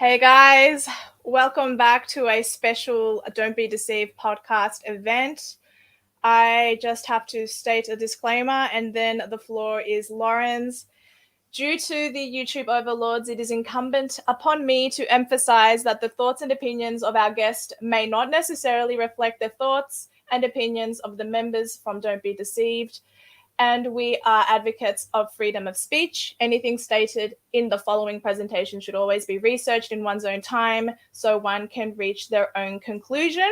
Hey guys, welcome back to a special Don't Be Deceived podcast event. I just have to state a disclaimer and then the floor is Lauren's. Due to the YouTube overlords, it is incumbent upon me to emphasize that the thoughts and opinions of our guest may not necessarily reflect the thoughts and opinions of the members from Don't Be Deceived. And we are advocates of freedom of speech. Anything stated in the following presentation should always be researched in one's own time so one can reach their own conclusion.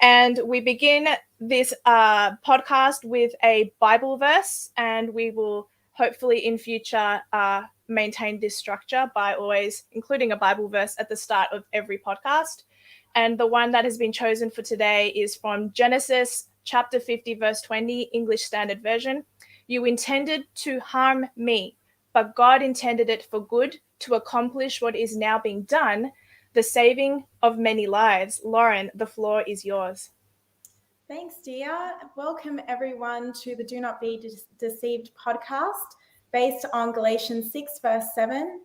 And we begin this podcast with a Bible verse, and we will hopefully in future maintain this structure by always including a Bible verse at the start of every podcast. And the one that has been chosen for today is from Genesis chapter 50, verse 20, English Standard Version. You intended to harm me, but God intended it for good to accomplish what is now being done, the saving of many lives. Lauren, the floor is yours. Thanks, Dia. Welcome everyone to the Do Not Be Deceived podcast based on Galatians 6, verse 7.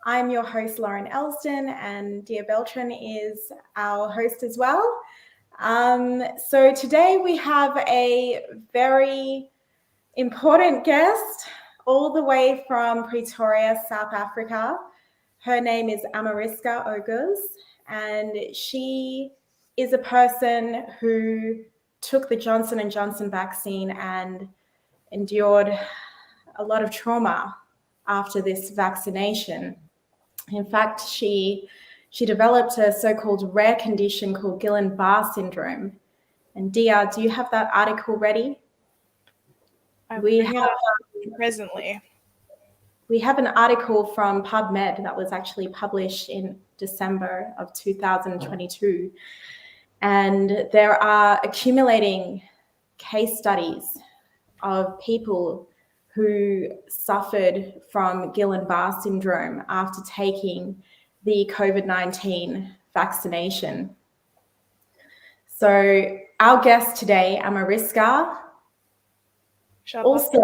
I'm your host, Lauren Elston, and Dia Beltran is our host as well. So today we have a very important guest all the way from Pretoria, South Africa. Her name is Amarisca Oğuz, and she is a person who took the Johnson & Johnson vaccine and endured a lot of trauma after this vaccination. In fact, she developed a so-called rare condition called Guillain-Barre syndrome. And Dia, do you have that article ready? We have presently. We have an article from PubMed that was actually published in December of 2022. And there are accumulating case studies of people who suffered from Guillain-Barre syndrome after taking the COVID-19 vaccination. So our guest today, Amarisca, also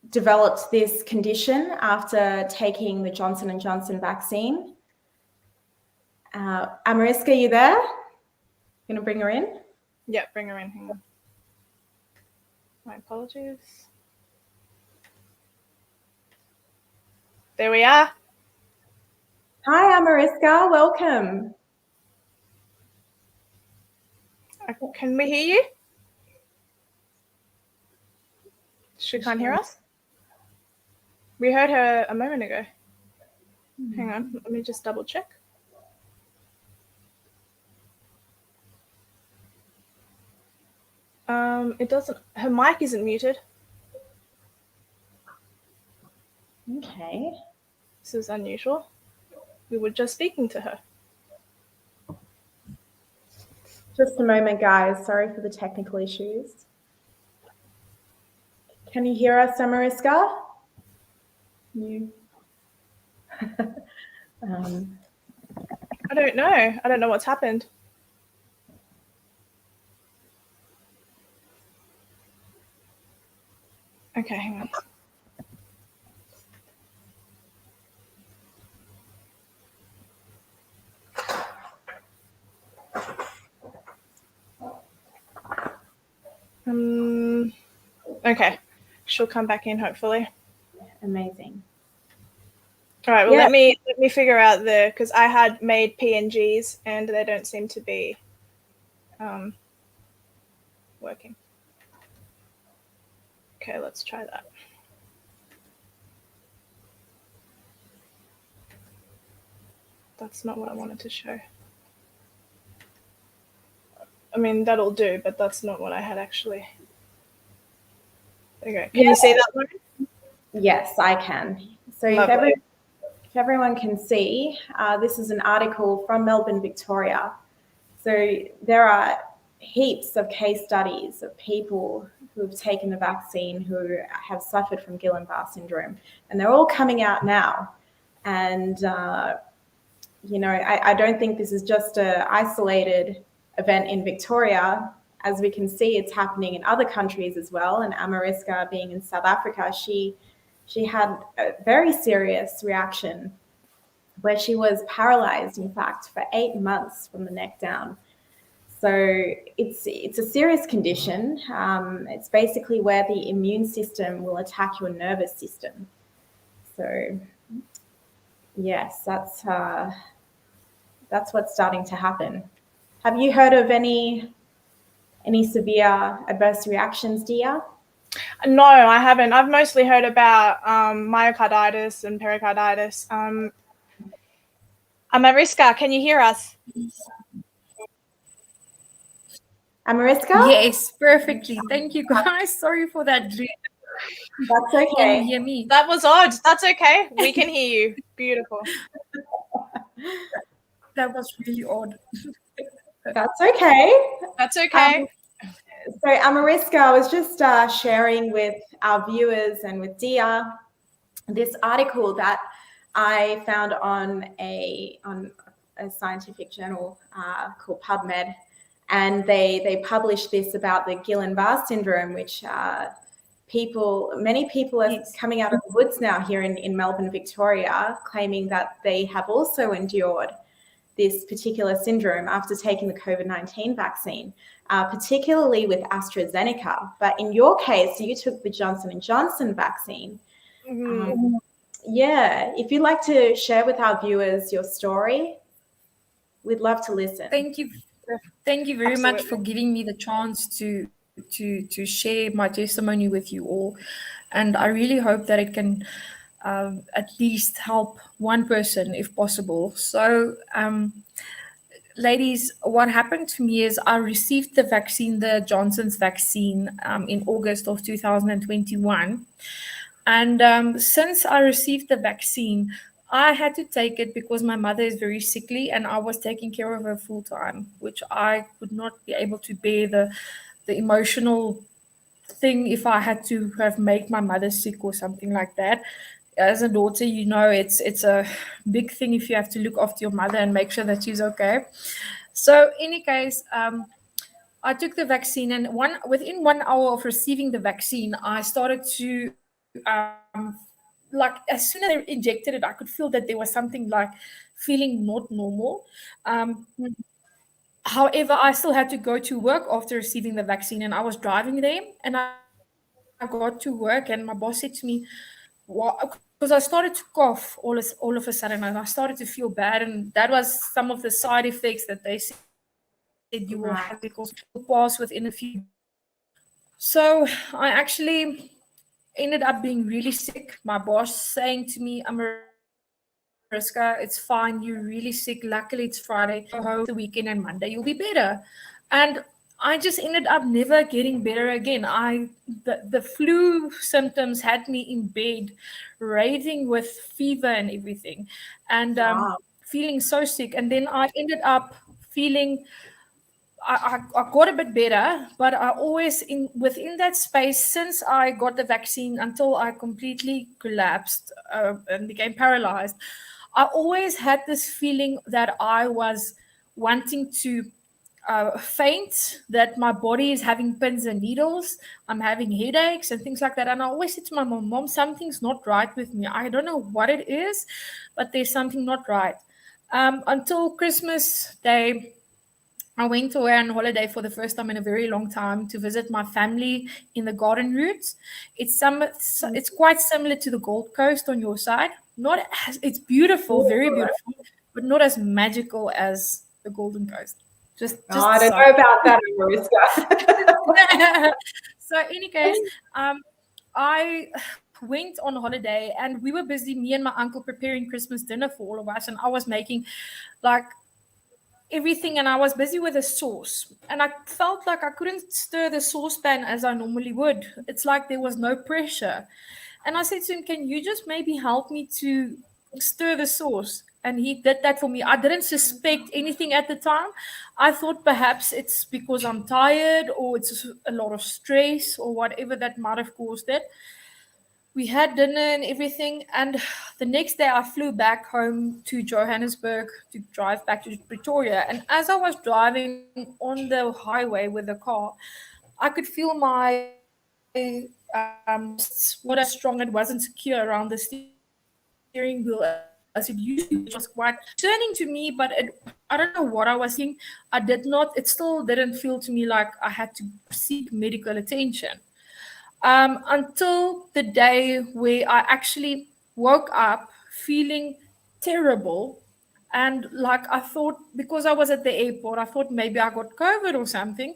developed this condition after taking the Johnson & Johnson vaccine. Amarisca, you there? Going to bring her in? Yeah, bring her in. Hang on. My apologies. There we are. Hi, Amarisca. Welcome. Can we hear you? She can't hear us? We heard her a moment ago. Hang on, let me just double check. It doesn't, her mic isn't muted. Okay. This is unusual. We were just speaking to her. Just a moment, guys. Sorry for the technical issues. Can you hear us, Amarisca? You? I don't know. I don't know what's happened. Okay, hang on. Okay, she'll come back in hopefully. Amazing. All right, well, let me figure out because I had made PNGs and they don't seem to be working. Okay, let's try that. That's not what I wanted to show. I mean, that'll do, but that's not what I had actually. Okay, can you see that one? Yes, I can. So if everyone can see, this is an article from Melbourne, Victoria. So there are heaps of case studies of people who have taken the vaccine who have suffered from Guillain-Barre syndrome, and they're all coming out now. And, you know, I don't think this is just an isolated event in Victoria. As we can see, it's happening in other countries as well. And Amarisca, being in South Africa, she had a very serious reaction where she was paralyzed, in fact, for 8 months from the neck down. So it's a serious condition. It's basically where the immune system will attack your nervous system. So yes, that's what's starting to happen. Have you heard of any severe adverse reactions, Dia? No, I haven't. I've mostly heard about myocarditis and pericarditis. Amarisca, can you hear us? Amarisca? Yes, perfectly. Thank you, guys. Sorry for that. That's okay. Can you hear me? That was odd. That's okay. We can hear you. Beautiful. That was really odd. That's okay. That's okay. So Amarisca, I was just sharing with our viewers and with Dia this article that I found on a scientific journal called PubMed, and they published this about the Guillain-Barre syndrome, which many people are coming out of the woods now here in Melbourne, Victoria, claiming that they have also endured this particular syndrome after taking the COVID-19 vaccine, particularly with AstraZeneca. But in your case, you took the Johnson & Johnson vaccine. Mm-hmm. If you'd like to share with our viewers your story, we'd love to listen. Thank you very much for giving me the chance to share my testimony with you all, and I really hope that it can at least help one person if possible. So ladies, what happened to me is I received the vaccine, the Johnson's vaccine, in August of 2021. And since I received the vaccine, I had to take it because my mother is very sickly and I was taking care of her full time, which I could not be able to bear the emotional thing if I had to have made my mother sick or something like that. As a daughter, you know, it's a big thing if you have to look after your mother and make sure that she's okay. So in any case, I took the vaccine, and within 1 hour of receiving the vaccine, I started to like as soon as they injected it, I could feel that there was something like feeling not normal. However, I still had to go to work after receiving the vaccine, and I was driving there, and I got to work, and my boss said to me, because I started to cough all of a sudden, and I started to feel bad, and that was some of the side effects that they said you will have because you'll pass within a few. So I actually ended up being really sick. My boss saying to me, Amarisca, it's fine, you're really sick. Luckily, it's Friday. Go home the weekend, and Monday you'll be better. And I just ended up never getting better again. The flu symptoms had me in bed, raving with fever and everything, and feeling so sick. And then I ended up feeling I got a bit better, but I always within that space since I got the vaccine until I completely collapsed and became paralyzed, I always had this feeling that I was wanting to faint, that my body is having pins and needles, I'm having headaches and things like that. And I always said to my mom, something's not right with me. I don't know what it is, but there's something not right. Until Christmas Day, I went away on holiday for the first time in a very long time to visit my family in the Garden Route. It's quite similar to the Gold Coast on your side. It's beautiful, very beautiful, but not as magical as the Golden Coast. I don't know about that, Amarisca. So in any case, I went on holiday and we were busy, me and my uncle, preparing Christmas dinner for all of us, and I was making like everything, and I was busy with the sauce, and I felt like I couldn't stir the saucepan as I normally would. It's like there was no pressure, and I said to him, can you just maybe help me to stir the sauce? And he did that for me. I didn't suspect anything at the time. I thought perhaps it's because I'm tired or it's a lot of stress or whatever that might have caused it. We had dinner and everything, and the next day I flew back home to Johannesburg to drive back to Pretoria. And as I was driving on the highway with the car, I could feel my what a strong it wasn't secure around the steering wheel It usually was quite concerning to me, but I don't know what I was thinking. It still didn't feel to me like I had to seek medical attention. Until the day where I actually woke up feeling terrible. And like I thought, because I was at the airport, I thought maybe I got COVID or something,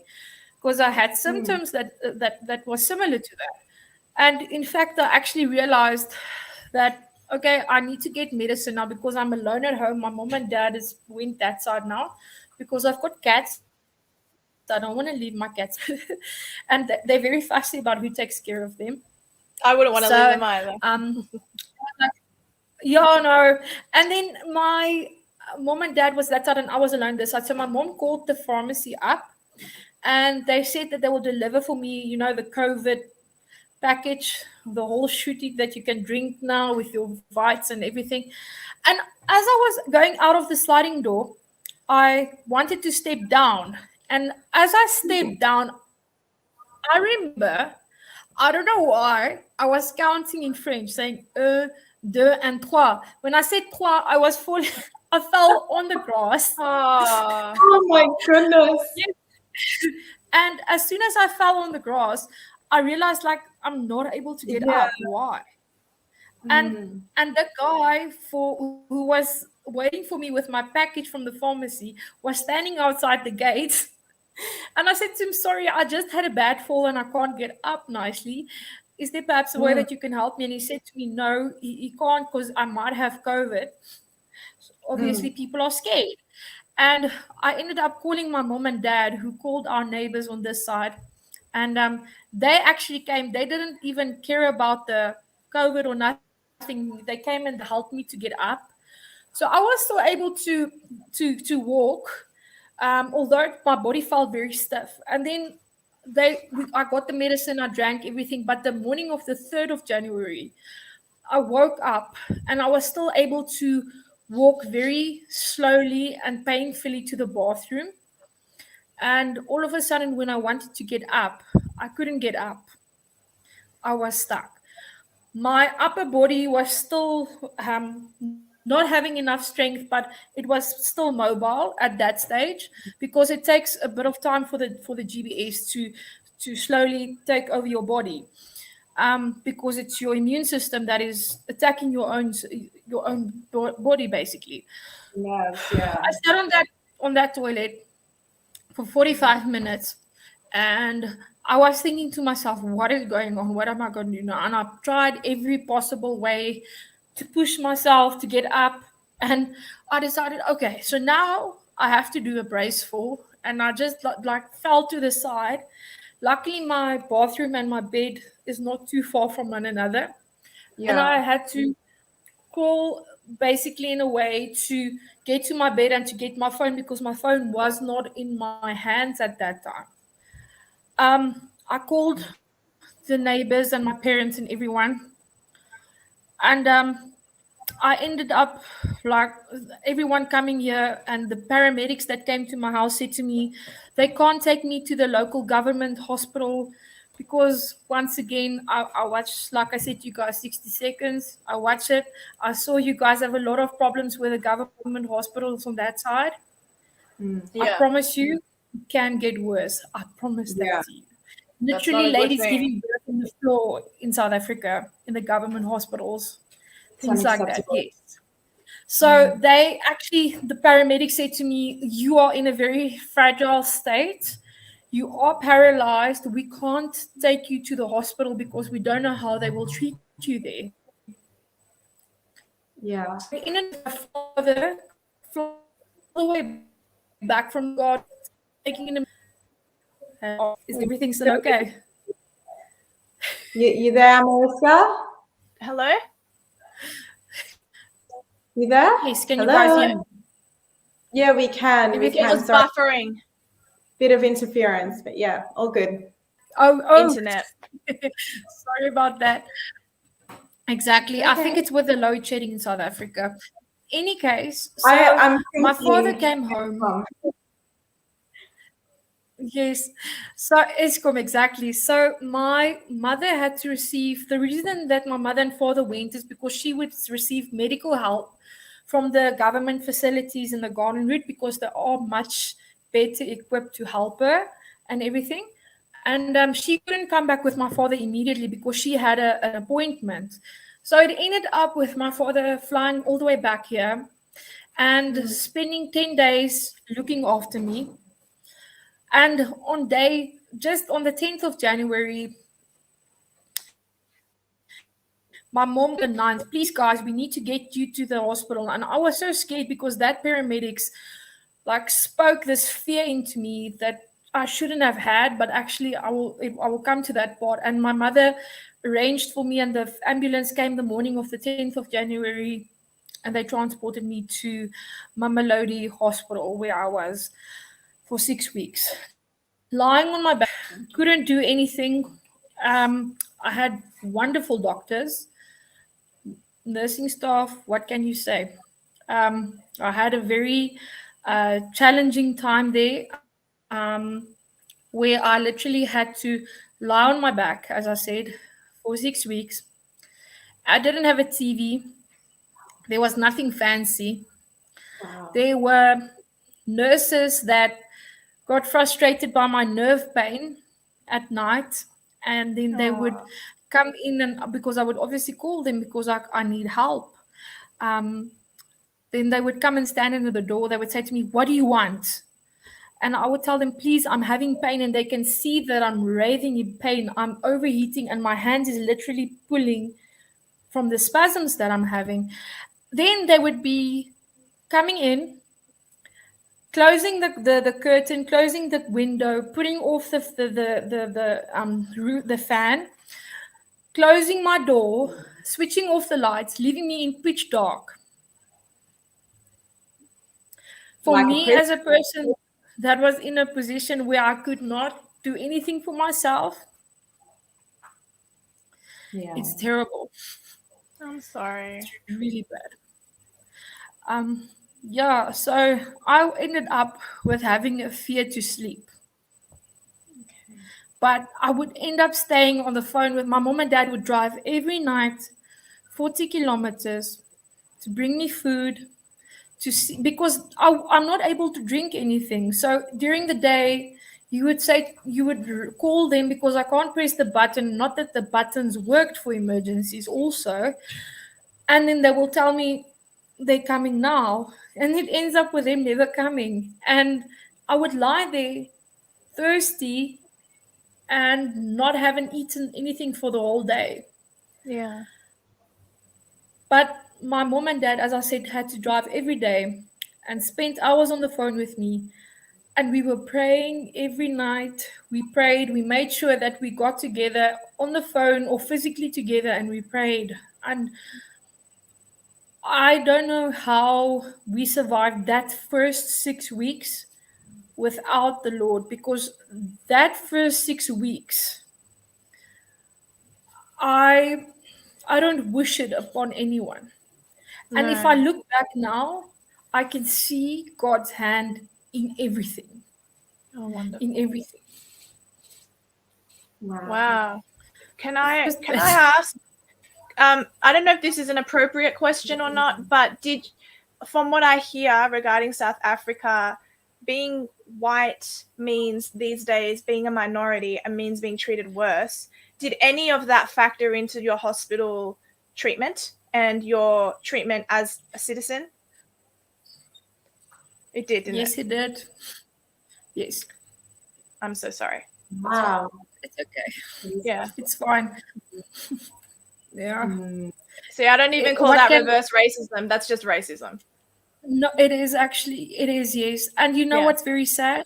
because I had symptoms that was similar to that. And in fact, I actually realized that, okay, I need to get medicine now because I'm alone at home. My mom and dad went that side now because I've got cats. I don't want to leave my cats. And they're very fussy about who takes care of them. I wouldn't want to leave them either. Yeah, no. And then my mom and dad was that side and I was alone this side. So my mom called the pharmacy up and they said that they will deliver for me, the COVID package, the whole shooting that you can drink now with your vites and everything. And as I was going out of the sliding door, I wanted to step down. And as I stepped down, I remember, I don't know why, I was counting in French, saying deux, and trois. When I said trois, I was falling. I fell on the grass. Oh my goodness. Yes. And as soon as I fell on the grass, I realized like I'm not able to get up. Why? And the guy who was waiting for me with my package from the pharmacy was standing outside the gate. And I said to him, sorry, I just had a bad fall and I can't get up nicely. Is there perhaps a way that you can help me? And he said to me, no, he can't because I might have COVID. So obviously, people are scared. And I ended up calling my mom and dad, who called our neighbors on this side. And they actually came. They didn't even care about the COVID or nothing. They came and helped me to get up. So I was still able to walk. Although my body felt very stiff. And then I got the medicine, I drank everything. But the morning of the 3rd of January, I woke up and I was still able to walk very slowly and painfully to the bathroom. And all of a sudden, when I wanted to get up, I couldn't get up. I was stuck. My upper body was still not having enough strength, but it was still mobile at that stage because it takes a bit of time for the GBS to slowly take over your body, because it's your immune system that is attacking your own body basically. Yes, yeah. I sat on that toilet for 45 minutes, and I was thinking to myself, what is going on? What am I going to do now? And I've tried every possible way to push myself to get up, and I decided, okay, so now I have to do a brace fall, and I just like fell to the side. Luckily, my bathroom and my bed is not too far from one another, and I had to crawl basically in a way to get to my bed and to get my phone because my phone was not in my hands at that time. I called the neighbors and my parents and everyone, and I ended up like everyone coming here, and the paramedics that came to my house said to me, they can't take me to the local government hospital because once again, I watched, like I said to you guys, 60 seconds. I watched it. I saw you guys have a lot of problems with the government hospitals on that side. I promise you, it can get worse. I promise that to you. Literally, ladies giving birth on the floor in South Africa, in the government hospitals. Things like that, yes. So the paramedics said to me, you are in a very fragile state. You are paralyzed. We can't take you to the hospital because we don't know how they will treat you there. Yeah. In and further, all the way back from God, taking him. Is everything still okay? You there, Amarisca? Hello? You there? Yes, can you guys hear me? Yeah, we can. It was buffering. Bit of interference, but yeah, all good. Oh, internet. Sorry about that. Exactly. Okay. I think it's with the load shedding in South Africa. Any case, so my father came home. Yes. So Eskom, exactly. So my mother had to receive, the reason that my mother and father went is because she would receive medical help from the government facilities in the garden route because they are much better equipped to help her and everything. And she couldn't come back with my father immediately because she had an appointment. So it ended up with my father flying all the way back here and spending 10 days looking after me. And just on the 10th of January, my mom, the 9th, please guys, we need to get you to the hospital. And I was so scared because that paramedics like spoke this fear into me that I shouldn't have had, but actually I will come to that part. And my mother arranged for me, and the ambulance came the morning of the 10th of January, and they transported me to Mamelodi Hospital, where I was for 6 weeks. Lying on my back, couldn't do anything. I had wonderful doctors, nursing staff, what can you say? I had a very challenging time there, where I literally had to lie on my back, as I said, for 6 weeks. I didn't have a TV. There was nothing fancy. Wow. There were nurses that got frustrated by my nerve pain at night, and then they would come in, and because I would obviously call them because I need help. Then they would come and stand under the door. They would say to me, "What do you want?" And I would tell them, "Please, I'm having pain," and they can see that I'm writhing in pain. I'm overheating, and my hand is literally pulling from the spasms that I'm having. Then they would be coming in, closing the curtain, closing the window, putting off the fan, closing my door, switching off the lights, leaving me in pitch dark. For me, as a person that was in a position where I could not do anything for myself, it's terrible. I'm sorry. It's really bad. So I ended up with having a fear to sleep. But I would end up staying on the phone with my mom, and dad would drive every night 40 kilometers to bring me food, to see, because I'm not able to drink anything. So during the day, you would call them because I can't press the button. Not that the buttons worked for emergencies also. And then they will tell me they're coming now. And it ends up with them never coming. And I would lie there thirsty and not having eaten anything for the whole day. Yeah. But my mom and dad, as I said, had to drive every day and spent hours on the phone with me. And we were praying every night. We prayed. We made sure that we got together on the phone or physically together, and we prayed. And I don't know how we survived that first 6 weeks without the Lord, because that first 6 weeks, I don't wish it upon anyone. And if I look back now, I can see God's hand in everything. Oh, wonderful. In everything. Wow. Can I ask? I don't know if this is an appropriate question or not, but from what I hear regarding South Africa, being white means these days being a minority and means being treated worse. Did any of that factor into your hospital treatment and your treatment as a citizen? It did, didn't it? Yes, it did. Yes. I'm so sorry. Wow. It's okay. Yeah. It's fine. Yeah. See, I don't even call that reverse racism. That's just racism. No, it is, yes. And you know what's very sad?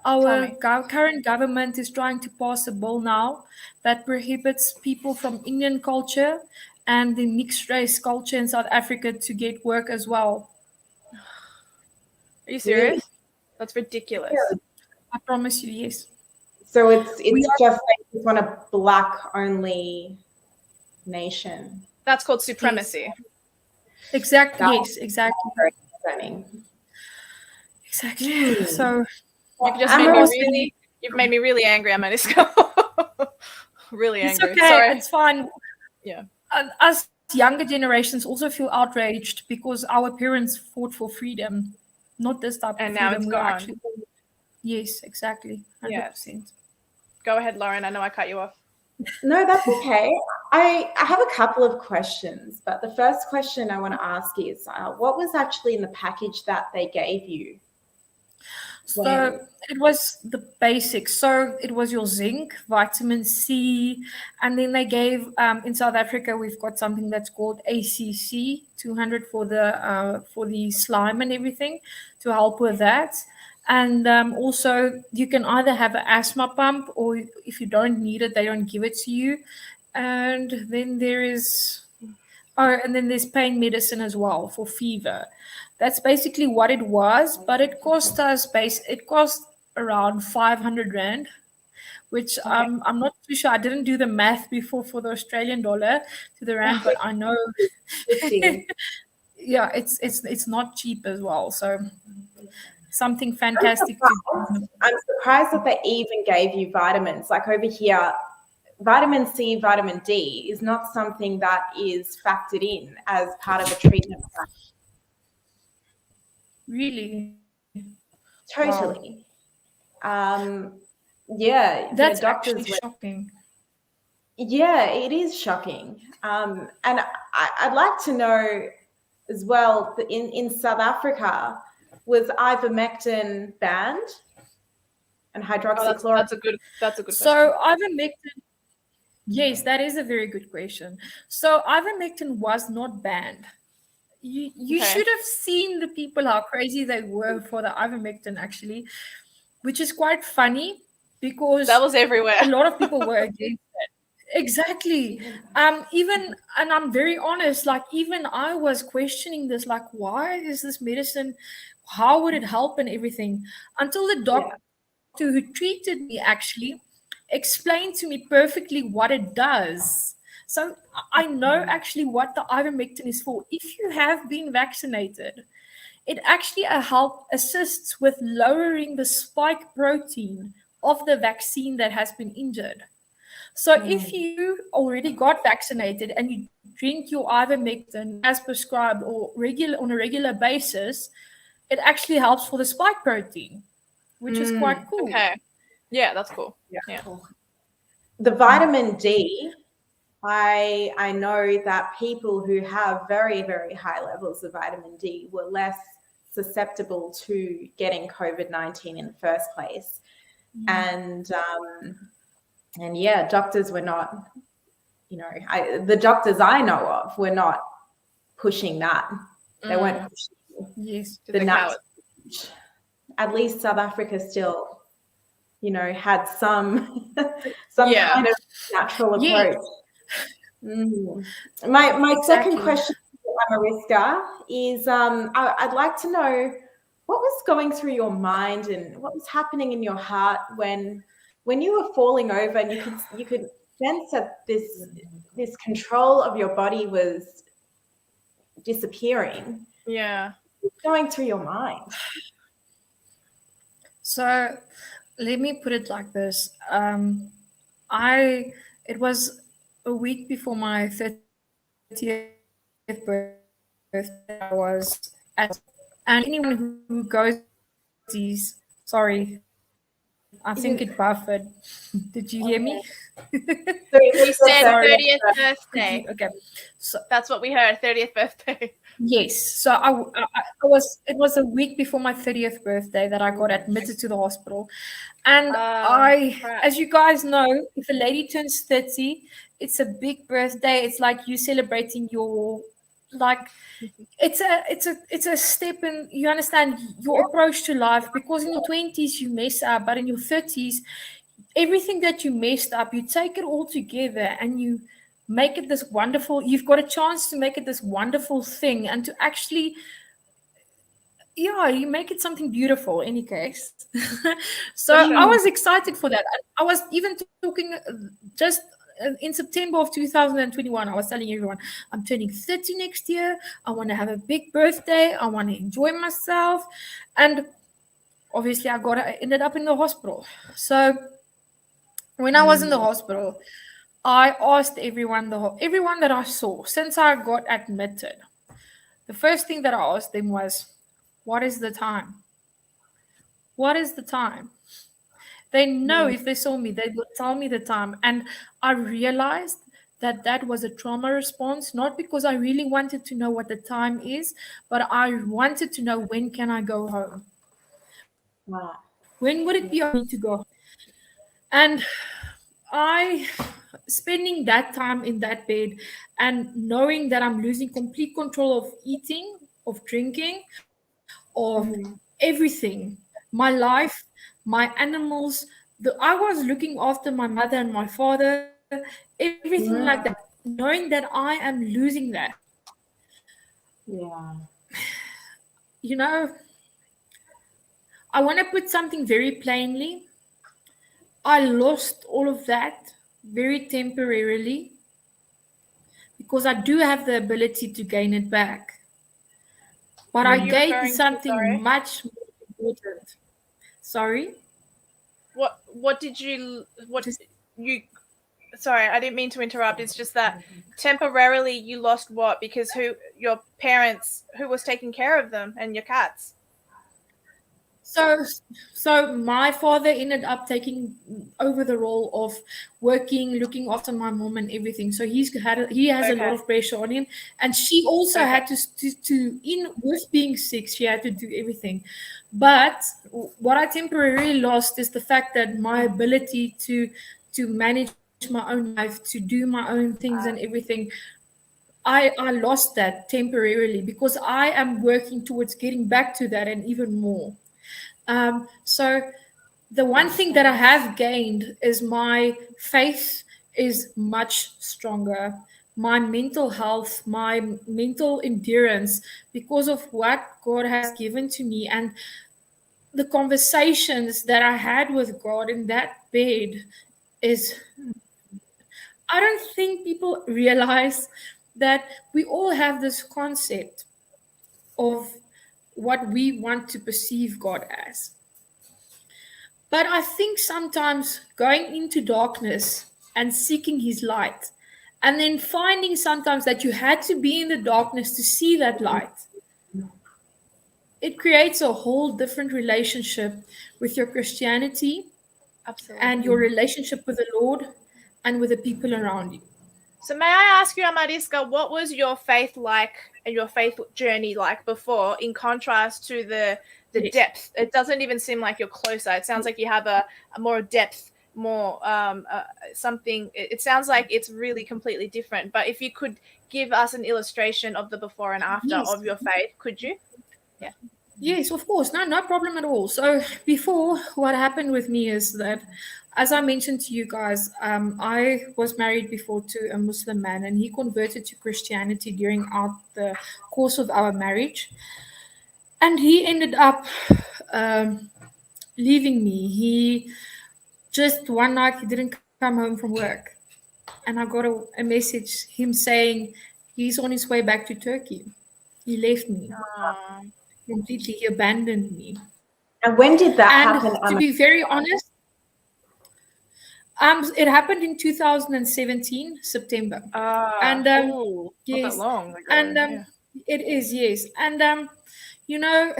Our current government is trying to pass a bill now that prohibits people from Indian culture and the mixed race culture in South Africa to get work as well. Are you serious? Really? That's ridiculous. Yeah. I promise you, yes. So it's just like it's on a black-only nation. That's called supremacy. Yes. Exactly. Yes, exactly. Exactly. So you've made me really angry, Amarisca. Really angry. It's okay. Sorry. It's fine. Yeah. Us younger generations also feel outraged because our parents fought for freedom, not this type And of now freedom. it's We're gone. actually, yes, exactly, 100%. Go ahead, Lauren. I know I cut you off. No, that's okay. I have a couple of questions, but the first question I want to ask is, what was actually in the package that they gave you? So it was the basics. So it was your zinc, vitamin C, and then they gave in South Africa we've got something that's called ACC 200 for the slime and everything to help with that. And also you can either have an asthma pump, or if you don't need it, they don't give it to you. And then there's pain medicine as well for fever. That's basically what it was, but it cost around 500 Rand, which I'm not too sure. I didn't do the math before for the Australian dollar to the Rand, but I know yeah, it's not cheap as well. So something fantastic. I'm surprised that they even gave you vitamins. Like over here, vitamin C, vitamin D is not something that is factored in as part of a treatment plan. Really? Totally. Wow. Yeah. That's doctors actually shocking. Yeah, it is shocking. And I'd like to know as well, that in South Africa, was ivermectin banned and hydroxychloroquine? That's a good so ivermectin, yes, that is a very good question. So ivermectin was not banned. You should have seen the people, how crazy they were for the ivermectin, actually, which is quite funny because that was everywhere. A lot of people were against it. Exactly. Even, and I'm very honest, like even I was questioning this, like, why is this medicine, how would it help and everything, until the doctor who treated me actually explained to me perfectly what it does. So I know actually what the ivermectin is for. If you have been vaccinated, it actually assists with lowering the spike protein of the vaccine that has been injured. So if you already got vaccinated and you drink your ivermectin as prescribed or on a regular basis, it actually helps for the spike protein, which is quite cool. Okay. Yeah, that's cool. Yeah. Cool. The vitamin D, I know that people who have very, very high levels of vitamin D were less susceptible to getting COVID-19 in the first place. And yeah, doctors were not, the doctors I know of were not pushing that. They weren't pushing the nuts. At least South Africa still, had some kind of natural approach. My second question to Amarisca is, I'd like to know what was going through your mind and what was happening in your heart when you were falling over and you could sense that this control of your body was disappearing. Yeah. What's going through your mind? So let me put it like this. It was a week before my 30th birthday. I was at, and anyone who goes these, sorry, I think it buffered. Did you hear me? We said 30th birthday. Okay, so that's what we heard. 30th birthday. Yes. So it was a week before my 30th birthday that I got admitted to the hospital. And as you guys know, if a lady turns 30, it's a big birthday. It's like you celebrating your, like, it's a step in, you understand, your approach to life, because in your 20s you mess up, but in your 30s, everything that you messed up, you take it all together and you make it this wonderful, you've got a chance to make it this wonderful thing and to actually, you make it something beautiful in any case. So I was excited for that. I was even talking just in September of 2021, I was telling everyone, I'm turning 30 next year. I want to have a big birthday. I want to enjoy myself. And obviously I ended up in the hospital. So when I was in the hospital, I asked everyone that I saw since I got admitted. The first thing that I asked them was, "What is the time? What is the time?" They know if they saw me, they would tell me the time. And I realized that that was a trauma response, not because I really wanted to know what the time is, but I wanted to know, when can I go home? Wow. When would it be on me to go? And spending that time in that bed and knowing that I'm losing complete control of eating, of drinking, of everything, my life, my animals. I was looking after my mother and my father, everything like that, knowing that I am losing that. Yeah. You know, I want to put something very plainly. I lost all of that very temporarily because I do have the ability to gain it back. But I gained something much more important. Sorry? Sorry, I didn't mean to interrupt. It's just that temporarily you lost what? Because your parents, who was taking care of them and your cats? So my father ended up taking over the role of working, looking after my mom and everything. So he has a lot of pressure on him, and she also had with being sick, she had to do everything. But what I temporarily lost is the fact that my ability to manage my own life, to do my own things and everything, I lost that temporarily because I am working towards getting back to that and even more. So the one thing that I have gained is my faith is much stronger. My mental health, my mental endurance, because of what God has given to me, and the conversations that I had with God in that bed is, I don't think people realize that we all have this concept of what we want to perceive God as. But I think sometimes going into darkness and seeking his light, and then finding sometimes that you had to be in the darkness to see that light, it creates a whole different relationship with your Christianity. Absolutely. And your relationship with the Lord and with the people around you. So may I ask you, Amarisca, what was your faith like and your faith journey like before, in contrast to the depth? It doesn't even seem like you're closer. It sounds like you have a more depth, more something. It sounds like it's really completely different. But if you could give us an illustration of the before and after of your faith, could you? Yeah. Yes, of course. No problem at all. So before, what happened with me is that, as I mentioned to you guys, I was married before to a Muslim man, and he converted to Christianity during the course of our marriage. And he ended up leaving me. He just one night, he didn't come home from work. And I got a message, him saying he's on his way back to Turkey. He left me. Completely, he abandoned me. And when did that happen? To be very honest, it happened in 2017 September. Not that long ago. And it is, yes. And you know,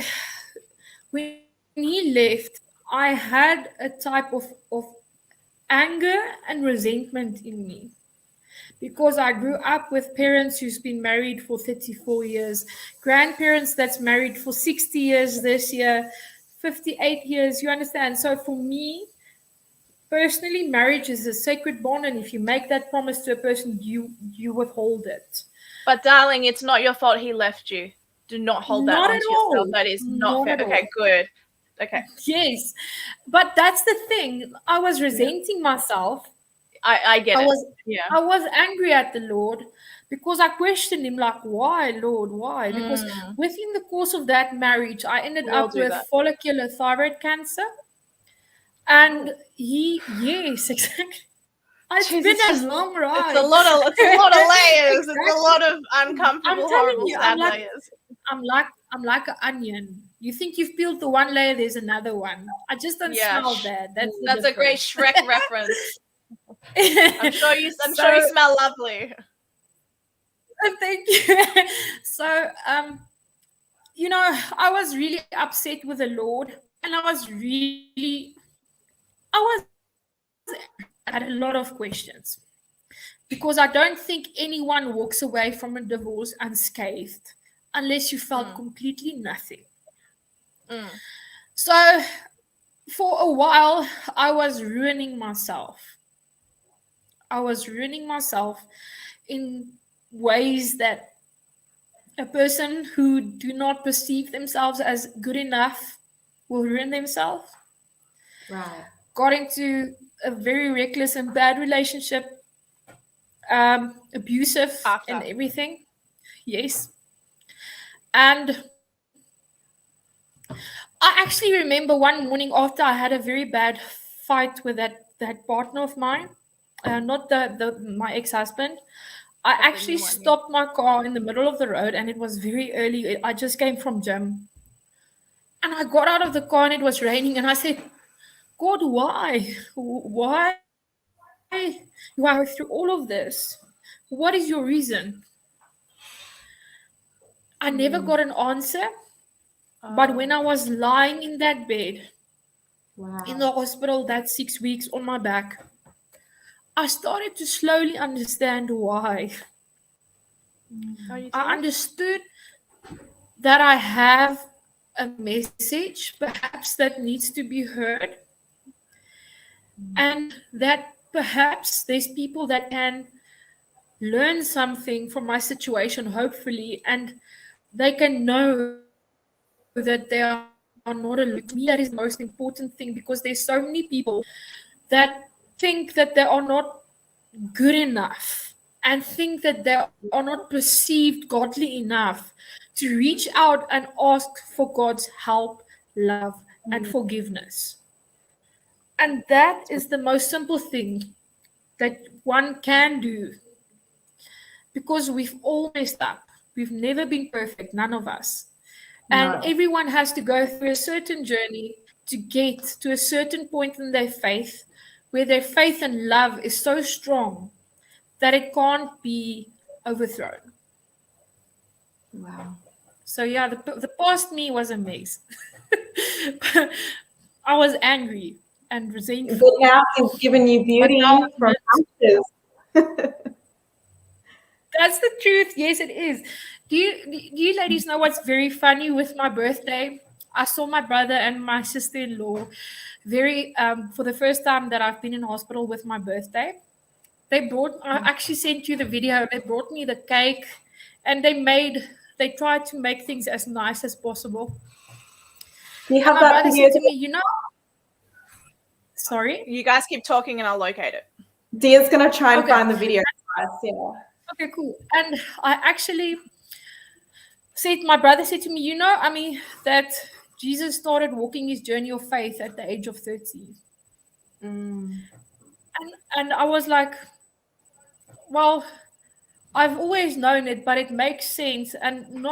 when he left, I had a type of anger and resentment in me, because I grew up with parents who's been married for 34 years, grandparents that's married for 60 years this year, 58 years, you understand? So for me, personally, marriage is a sacred bond, and if you make that promise to a person, you withhold it. But darling, it's not your fault he left you. Do not hold that onto yourself. That is not fair. Okay, good. Okay. Yes. But that's the thing. I was resenting myself. I get it. I was angry at the Lord because I questioned him, like, why, Lord, why? Because within the course of that marriage, I ended up with follicular thyroid cancer. And yes, exactly. It's been a long ride. It's a lot of layers. Exactly. It's a lot of uncomfortable, horrible, sad layers. I'm like an onion. You think you've peeled the one layer, there's another one. I just don't smell that. That's a great Shrek reference. I'm sure you smell lovely. Thank you. So, I was really upset with the Lord, and I had a lot of questions, because I don't think anyone walks away from a divorce unscathed unless you felt completely nothing. So for a while, I was ruining myself. In ways that a person who do not perceive themselves as good enough will ruin themselves. Right. Got into a very reckless and bad relationship, abusive and everything. Yes. And I actually remember one morning after I had a very bad fight with that partner of mine, not my ex-husband. I actually stopped my car in the middle of the road, and it was very early. I just came from gym. And I got out of the car and it was raining, and I said, God, why? Why do I go through all of this? What is your reason? I never got an answer. But when I was lying in that bed, in the hospital that 6 weeks on my back, I started to slowly understand why. I understood that I have a message, perhaps, that needs to be heard. And that perhaps there's people that can learn something from my situation, hopefully, and they can know that they are not alone. To me, that is the most important thing, because there's so many people that think that they are not good enough and think that they are not perceived godly enough to reach out and ask for God's help, love, and forgiveness. And that is the most simple thing that one can do, because we've all messed up. We've never been perfect, none of us. And everyone has to go through a certain journey to get to a certain point in their faith, where their faith and love is so strong that it can't be overthrown. Wow. So yeah, the past me was a mess. I was angry and resentful. But now he's given you beauty from ashes. That's the truth. Yes, it is. Do you ladies know what's very funny with my birthday? I saw my brother and my sister-in-law for the first time that I've been in hospital with my birthday. I actually sent you the video. They brought me the cake, and they tried to make things as nice as possible. Do you have that video? Said to me, sorry? You guys keep talking and I'll locate it. Dia's going to try and find the video. Yeah. Okay, cool. And I actually my brother said to me, that Jesus started walking his journey of faith at the age of 30. And I was like, well, I've always known it, but it makes sense. And you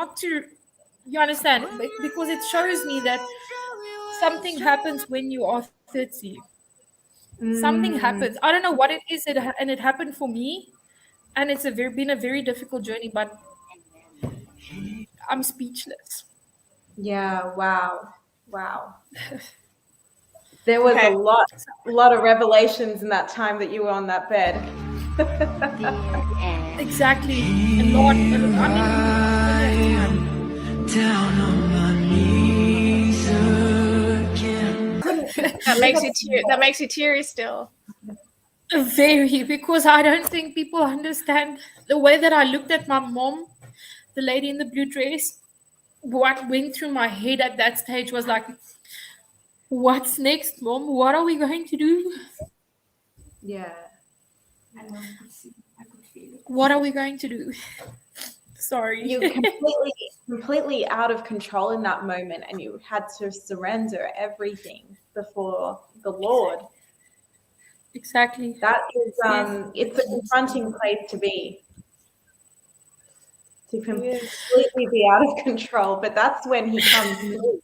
understand, because it shows me that something happens when you are 30. Something happens. I don't know what it is, and it happened for me. And it's been a very difficult journey, but I'm speechless. Yeah, wow. There was a lot of revelations in that time that you were on that bed. Exactly. And Lord, down on my knees again. That makes you teary still. Very, because I don't think people understand the way that I looked at my mom, the lady in the blue dress. What went through my head at that stage was like, what's next, Mom? What are we going to do? Yeah. I could feel it. What are we going to do? Sorry. You're completely out of control in that moment, and you had to surrender everything before the Lord. Exactly. That is, it's a confronting place to be. To completely be out of control, but that's when he comes through.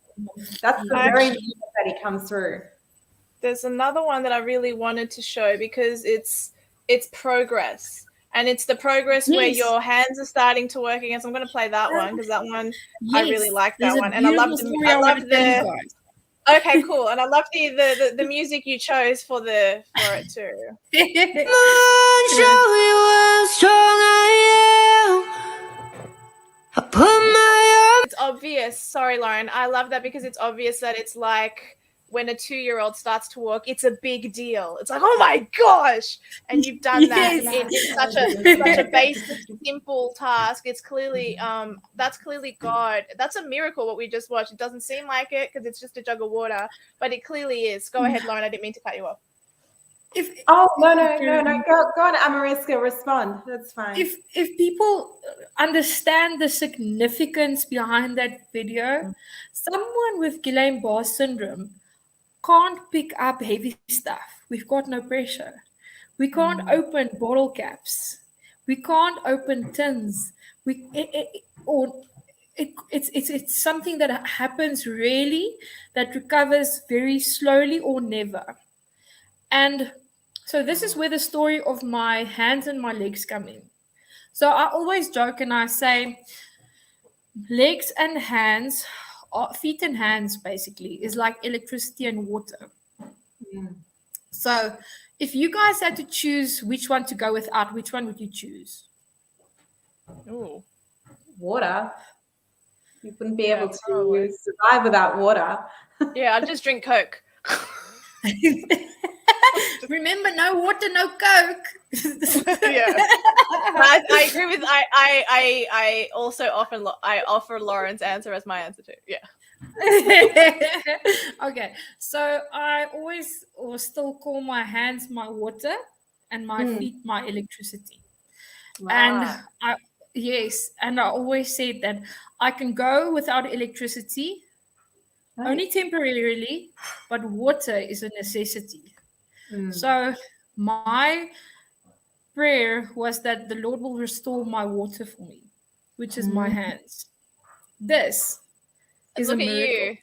That's the very moment that he comes through. There's another one that I really wanted to show because it's progress. And it's the progress where Yes. your hands are starting to work again. So I'm going to play that one because that one, I really Yes, like there's that a one. And I love beautiful story I want to tell you guys. Okay, cool. And I love the music you chose for it too. Show me how strong I am. I put my It's obvious. Sorry, Lauren. I love that because it's obvious that it's like when a 2-year-old starts to walk, it's a big deal. It's like, oh my gosh. And you've done that Yes. in such a basic, simple task. It's clearly, that's clearly God. That's a miracle what we just watched. It doesn't seem like it because it's just a jug of water, but it clearly is. Go ahead, Lauren. I didn't mean to cut you off. No. Go on, Amarisca, respond. That's fine. If people understand the significance behind that video, someone with Guillain-Barre syndrome can't pick up heavy stuff. We've got no pressure. We can't open bottle caps. We can't open tins. It's something that happens rarely, that recovers very slowly or never. And so this is where the story of my hands and my legs come in. So I always joke and I say legs and hands, feet and hands basically, is like electricity and water. So if you guys had to choose which one to go without, which one would you choose? Ooh. Water. You wouldn't be able to probably survive without water. Yeah, I'd just drink Coke. Remember, no water, no Coke. Yeah, I agree with. I also offer Lauren's answer as my answer too. Yeah. Okay, so I always or still call my hands my water and my feet my electricity. Wow. And I always said that I can go without electricity, only temporarily, but water is a necessity. So my prayer was that the Lord will restore my water for me, which is my hands. This is Look a at miracle.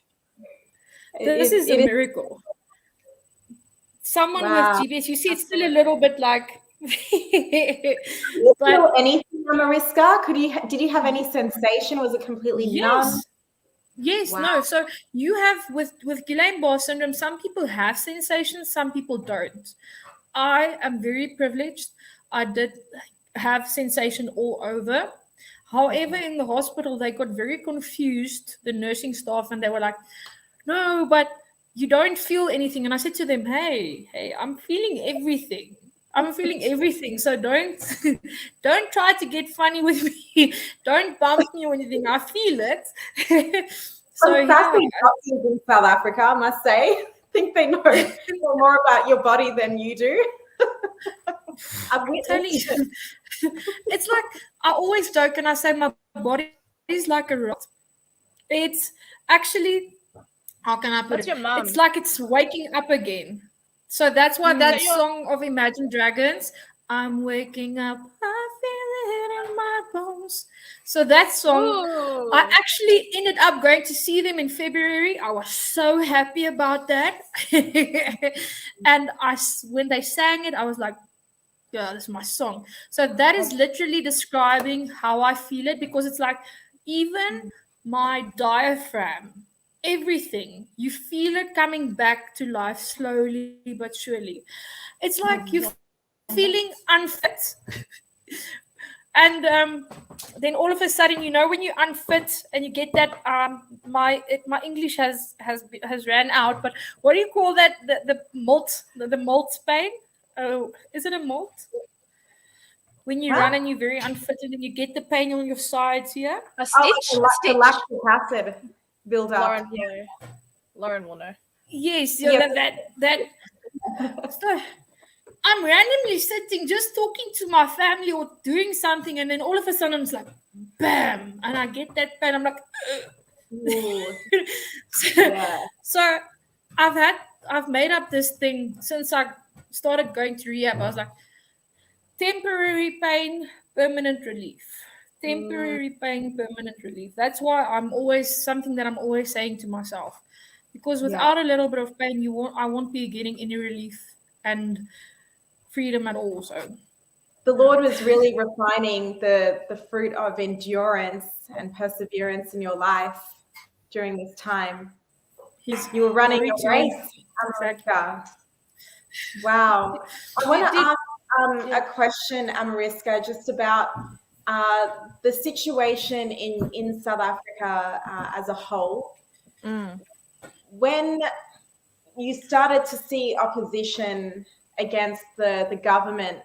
you. This is a miracle. Someone with GBS, you see, it's still a little bit like. Did you feel anything, Amarisca? Did you have any sensation? Was it completely numb? Yes, Wow. no. So you have with Guillain-Barre syndrome, some people have sensations, some people don't. I am very privileged. I did have sensation all over. However, in the hospital, they got very confused, the nursing staff, and they were like, no, but you don't feel anything. And I said to them, hey, I'm feeling everything. So don't try to get funny with me. Don't bump me or anything. I feel it. So Doctors in South Africa, I must say. I think they know more about your body than you do. I'm telling you, it's like I always joke and I say my body is like a rock. It's actually, how can I put it? Your mom? It's like it's waking up again. So that's why that song of Imagine Dragons, I'm waking up, I feel it in my bones. So that song, I actually ended up going to see them in February. I was so happy about that. And when they sang it, I was like, yeah, this is my song. So that is literally describing how I feel it, because it's like even my diaphragm, everything, you feel it coming back to life slowly but surely. It's like you're feeling unfit. And then all of a sudden, when you're unfit and you get that, my English has ran out, but what do you call that? The molt pain? Oh, is it a molt? When you run and you're very unfit and then you get the pain on your sides here? A stitch? The lactic acid build up. Lauren will know. Yes, that. So I'm randomly sitting, just talking to my family or doing something, and then all of a sudden it's like, bam, and I get that pain. I'm like, so I've made up this thing since I started going to rehab. I was like, temporary pain, permanent relief. Temporary pain, permanent relief. That's why I'm always saying to myself, because without a little bit of pain, I won't be getting any relief and freedom at all. So the Lord was really refining the fruit of endurance and perseverance in your life during this time. You were running a race, Amarisca. Wow. I want to ask a question, Amarisca, just about the situation in South Africa as a whole. When you started to see opposition against the government,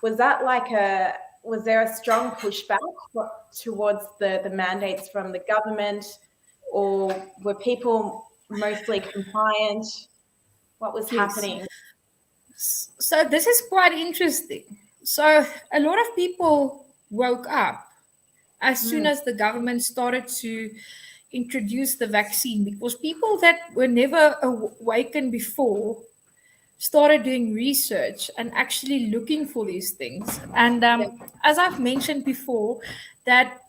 was there a strong pushback towards the mandates from the government, or were people mostly compliant? What was happening? So this is quite interesting. So a lot of people woke up as soon as the government started to introduce the vaccine, because people that were never awakened before started doing research and actually looking for these things. And as I've mentioned before, that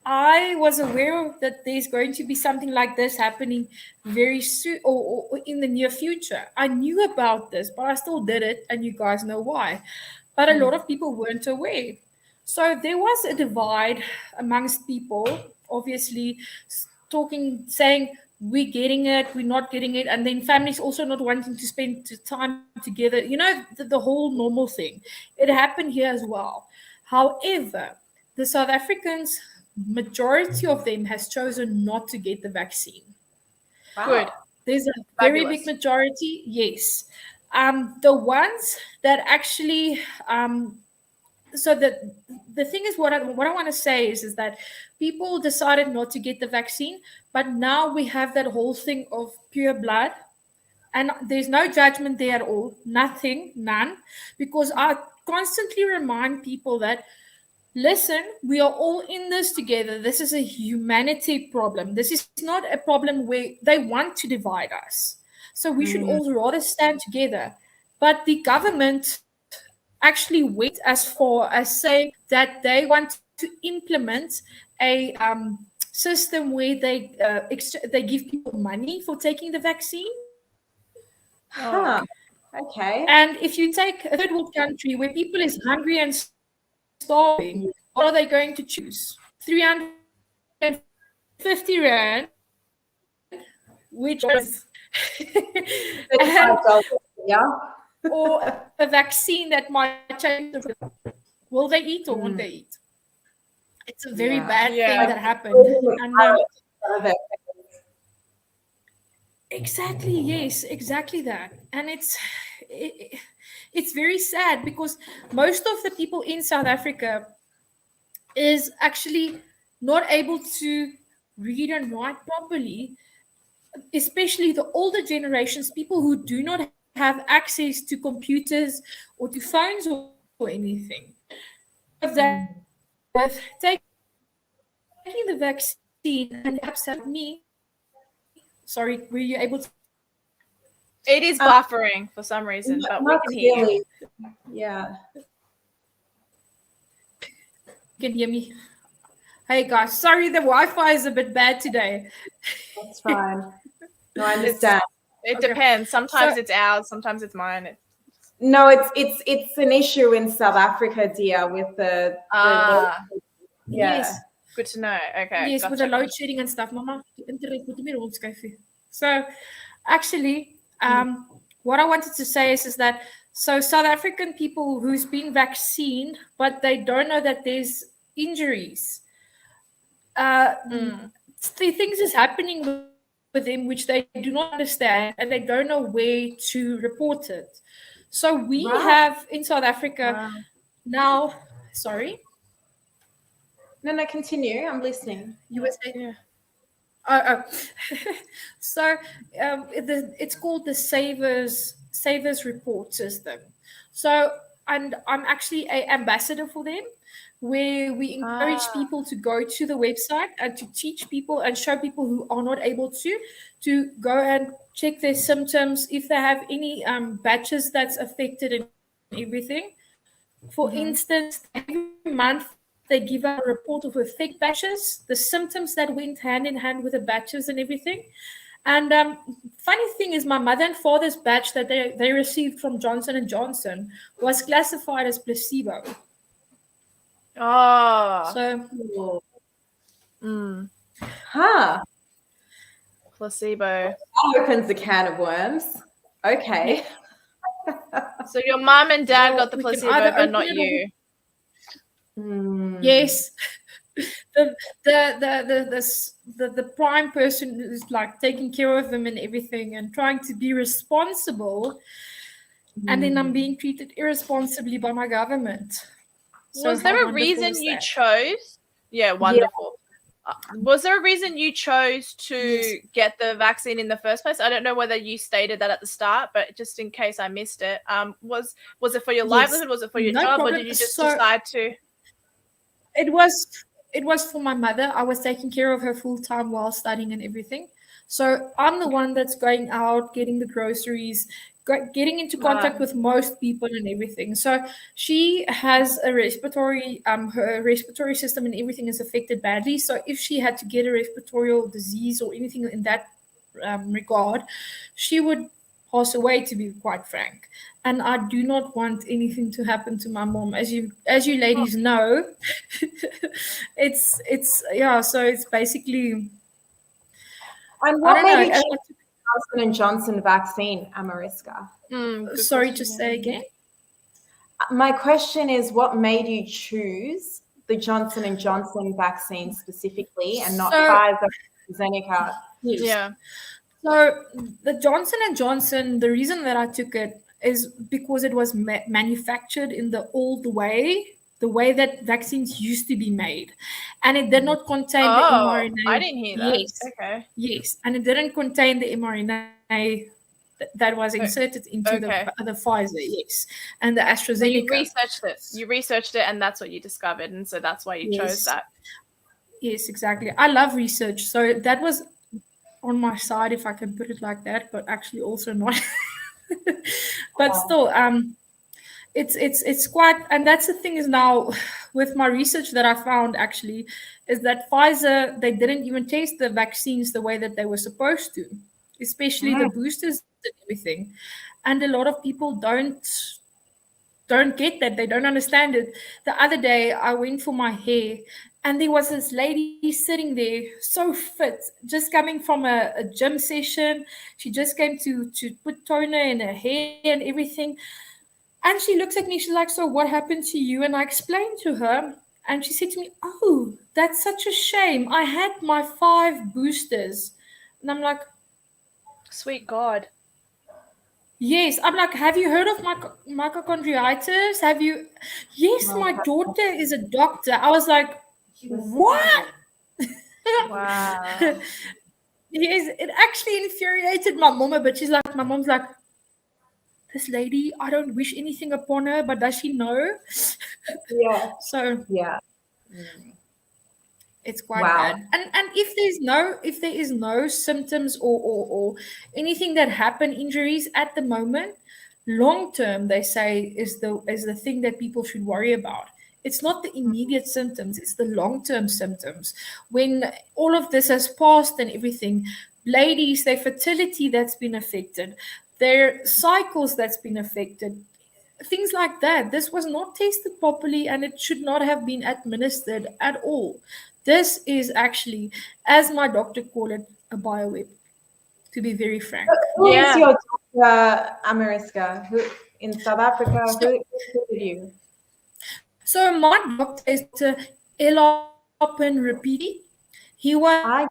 I was aware that there's going to be something like this happening very soon or in the near future. I knew about this, but I still did it, and you guys know why. But a lot of people weren't aware. So there was a divide amongst people, obviously saying, we're getting it, we're not getting it, and then families also not wanting to spend time together. You know, the whole normal thing. It happened here as well. However, the South Africans, majority of them has chosen not to get the vaccine. Wow. Good. There's a very big majority, yes. The ones that actually, so the thing is, what I want to say is that people decided not to get the vaccine, but now we have that whole thing of pure blood, and there's no judgment there at all, none, because I constantly remind people that, listen, we are all in this together. This is a humanity problem. This is not a problem where they want to divide us. So we should all rather stand together. But the government actually went as far as saying that they want to implement a system where they give people money for taking the vaccine. Okay. And if you take a third world country where people is hungry and starving, what are they going to choose? 350 rand, which is or a vaccine that might change the will they eat or won't they eat? It's a very bad thing that happened. And, exactly, yes, exactly that. And it's very sad, because most of the people in South Africa is actually not able to read and write properly, especially the older generations, people who do not have access to computers or to phones or anything. That taking the vaccine and upset me. Sorry, were you able to? It is buffering for some reason, but we can hear you. Yeah. You can hear me. Hey guys, sorry, the Wi-Fi is a bit bad today. That's fine. No, I understand. It depends. Sometimes it's ours, sometimes it's mine. No, it's an issue in South Africa, dear, with the yes. Good to know. Okay. Yes, gotcha. with the load shedding and stuff, Mama. The internet moet nie meer rondskryf nie. So actually, what I wanted to say is that so South African people who's been vaccinated, but they don't know that there's injuries. The things is happening with them which they do not understand, and they don't know where to report it. So we have in South Africa now. Sorry. No, continue. I'm listening. USA. Yeah. So it's called the Savers Report System. So, and I'm actually an ambassador for them, where we encourage people to go to the website and to teach people and show people who are not able to go and check their symptoms, if they have any batches that's affected and everything. For instance, every month they give out a report of affected batches, the symptoms that went hand in hand with the batches and everything. And funny thing is, my mother and father's batch that they received from Johnson & Johnson was classified as placebo. Oh. So, Huh. Placebo. That opens a can of worms. Okay. So your mom and dad Well, got the we can placebo, either but open not it or you. yes. The prime person is like taking care of them and everything and trying to be responsible, and then I'm being treated irresponsibly by my government. So Was there how a wonderful reason is you that? chose? Yeah, wonderful. Was there a reason you chose to get the vaccine in the first place? I don't know whether you stated that at the start, but just in case I missed it, was it for your livelihood? Was it for your No job, problem. or did you just decide to? It was for my mother. I was taking care of her full time while studying and everything. So I'm the one that's going out, getting the groceries, getting into contact with most people and everything. So she has a respiratory, her respiratory system and everything is affected badly. So if she had to get a respiratory disease or anything in that regard, she would pass away, to be quite frank. And I do not want anything to happen to my mom. As you ladies know, it's yeah, so it's basically, And what I made don't you know. choose the Johnson & Johnson vaccine, Amarisca? Sorry, just say again. My question is, what made you choose the Johnson & Johnson vaccine specifically and not Pfizer, AstraZeneca? Yes. Yeah. So the Johnson & Johnson, the reason that I took it is because it was manufactured in the old way, the way that vaccines used to be made. And it did not contain the mRNA. I didn't hear that. Yes. Okay. Yes. And it didn't contain the mRNA that was inserted into the Pfizer, yes. And the AstraZeneca. So you researched it. You researched it, and that's what you discovered. And so that's why you chose that. Yes, exactly. I love research. So that was on my side, if I can put it like that, but actually also not. But still, it's quite, and that's the thing is now with my research that I found actually is that Pfizer, they didn't even test the vaccines the way that they were supposed to, especially the boosters and everything. And a lot of people don't get that. They don't understand it. The other day I went for my hair and there was this lady sitting there, so fit, just coming from a gym session. She just came to put toner in her hair and everything. And she looks at me, she's like, so what happened to you? And I explained to her, and she said to me, oh, that's such a shame. I had my 5 boosters. And I'm like, sweet God. Yes. I'm like, have you heard of myocarditis? Have you? Yes, my daughter is a doctor. I was like, what? Wow. Yes, it actually infuriated my mama, but my mom's like, this lady, I don't wish anything upon her, but does she know? Yeah. So yeah, it's quite bad. And if there is no symptoms or anything that happen, injuries at the moment, long term they say is the thing that people should worry about. It's not the immediate symptoms, it's the long-term symptoms. When all of this has passed and everything, ladies, their fertility that's been affected, their cycles that's been affected, things like that. This was not tested properly and it should not have been administered at all. This is actually, as my doctor called it, a bioweb, to be very frank. Who is your doctor, Amarisca? Who in South Africa? Who did you? So my doctor is 𝘋𝘰𝘯'𝘵. He was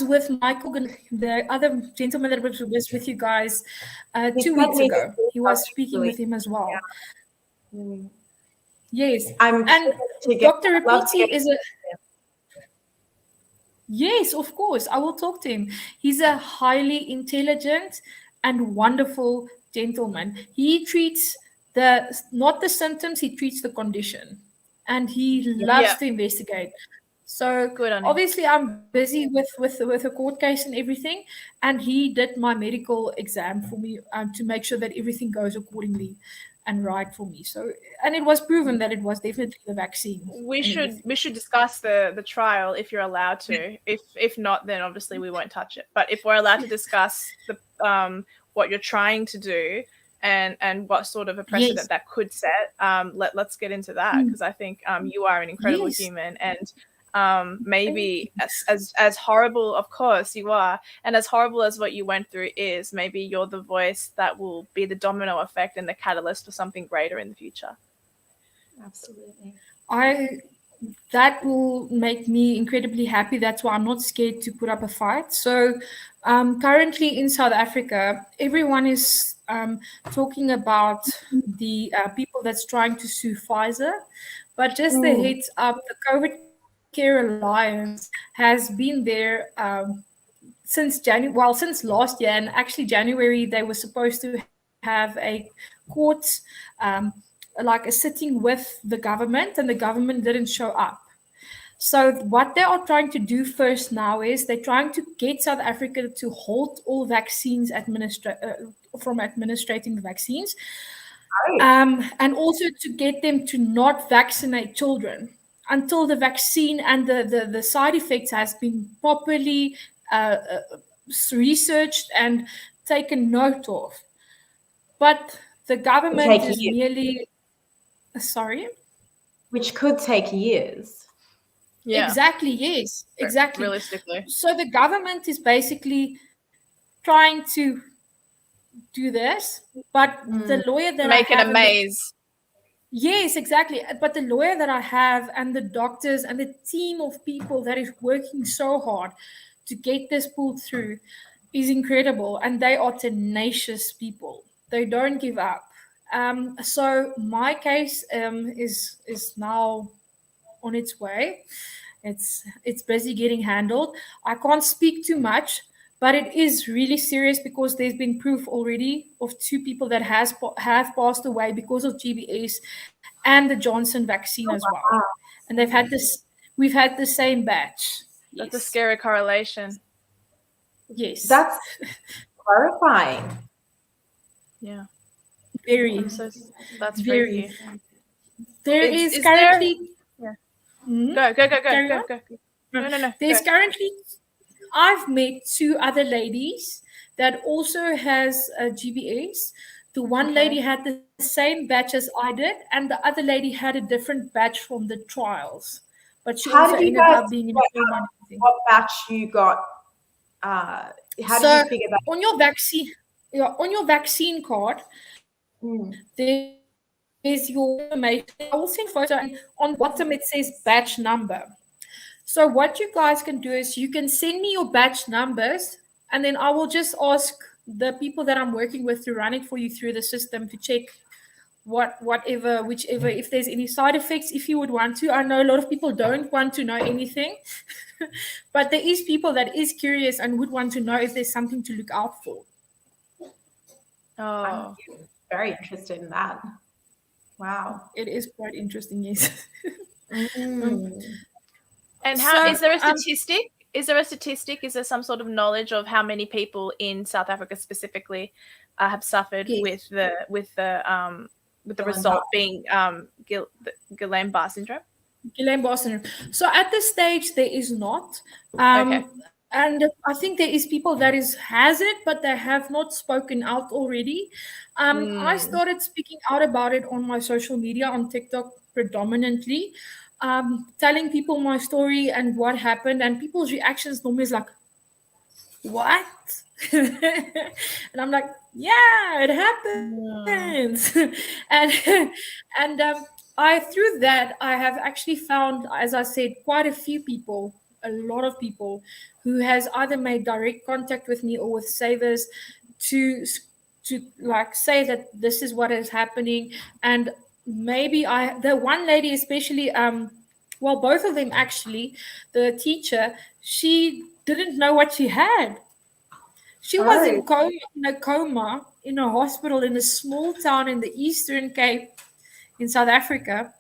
with Michael, the other gentleman that was with you guys 2 weeks ago. He was speaking with him as well. Yeah. Yes. And Dr. Rapiti is a... Yes, of course. I will talk to him. He's a highly intelligent and wonderful gentleman. He treats not the symptoms, he treats the condition. And he loves to investigate. So Good on him. obviously I'm busy with a court case and everything, and he did my medical exam for me to make sure that everything goes accordingly and right for me. So, and it was proven that it was definitely the vaccine. We should discuss the trial if you're allowed to. If not, then obviously we won't touch it. But if we're allowed to discuss the what you're trying to do and what sort of a precedent that could set, let's get into that, because I think you are an incredible human, and maybe as horrible, of course you are, and as horrible as what you went through is, maybe you're the voice that will be the domino effect and the catalyst for something greater in the future. Absolutely. That will make me incredibly happy. That's why I'm not scared to put up a fight. So currently in South Africa, everyone is talking about the people that's trying to sue Pfizer, but just the heads up, the COVID Care Alliance has been there since since last year, and actually January they were supposed to have a court like a sitting with the government, and the government didn't show up. So what they are trying to do first now is they're trying to get South Africa to halt all vaccines from administrating the vaccines, and also to get them to not vaccinate children until the vaccine and the side effects has been properly researched and taken note of. But the government is merely... Sorry? Which could take years. Yeah. Exactly, yes. Exactly. Realistically. So the government is basically trying to do this, but the lawyer that make I have... it a maze. Yes, exactly. But the lawyer that I have and the doctors and the team of people that is working so hard to get this pulled through is incredible. And they are tenacious people. They don't give up. So my case is now on its way. It's busy getting handled. I can't speak too much, but it is really serious because there's been proof already of 2 people that have passed away because of GBS and the Johnson vaccine as well. Wow. And we've had the same batch. That's a scary correlation. Yes. That's horrifying. Yeah. Very. That's very. freaky. There is currently... Go. No. There's currently... I've met 2 other ladies that also has GBS. The one lady had the same batch as I did, and the other lady had a different batch from the trials. But she also ended up being in what batch you got? How did you figure that? On your vaccine card, there is your information. I will send a photo, and on the bottom it says batch number. So what you guys can do is you can send me your batch numbers, and then I will just ask the people that I'm working with to run it for you through the system to check whichever, if there's any side effects, if you would want to. I know a lot of people don't want to know anything, but there is people that is curious and would want to know if there's something to look out for. I'm very interested in that. Wow. It is quite interesting, yes. And how is there a statistic? Is there a statistic? Is there some sort of knowledge of how many people in South Africa specifically have suffered with the result being Guillain-Barre syndrome? Guillain-Barre syndrome. So at this stage, there is not. And I think there is people that has it, but they have not spoken out already. I started speaking out about it on my social media, on TikTok predominantly, telling people my story and what happened, and people's reactions normally is like, what? And I'm like, yeah, it happens. And through that, I have actually found, as I said, quite a lot of people who has either made direct contact with me or with savers to like say that this is what is happening. And maybe the one lady especially, both of them actually, the teacher, she didn't know what she had. She was in a coma in a hospital in a small town in the Eastern Cape in South Africa.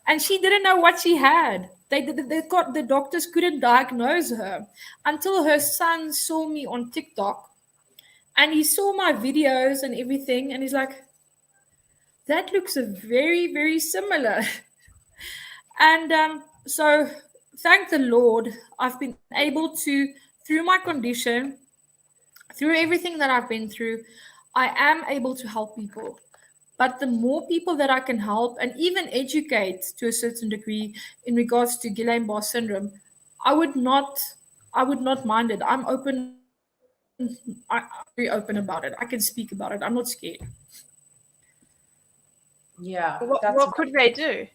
and she didn't know what she had. The doctors couldn't diagnose her until her son saw me on TikTok, and he saw my videos and everything, and he's like, that looks very, very similar. And so thank the Lord, I've been able to, through my condition, through everything that I've been through, I am able to help people. But the more people that I can help and even educate to a certain degree in regards to Guillain-Barre syndrome, I would not mind it. I'm very open about it. I can speak about it. I'm not scared. Yeah. What could they do?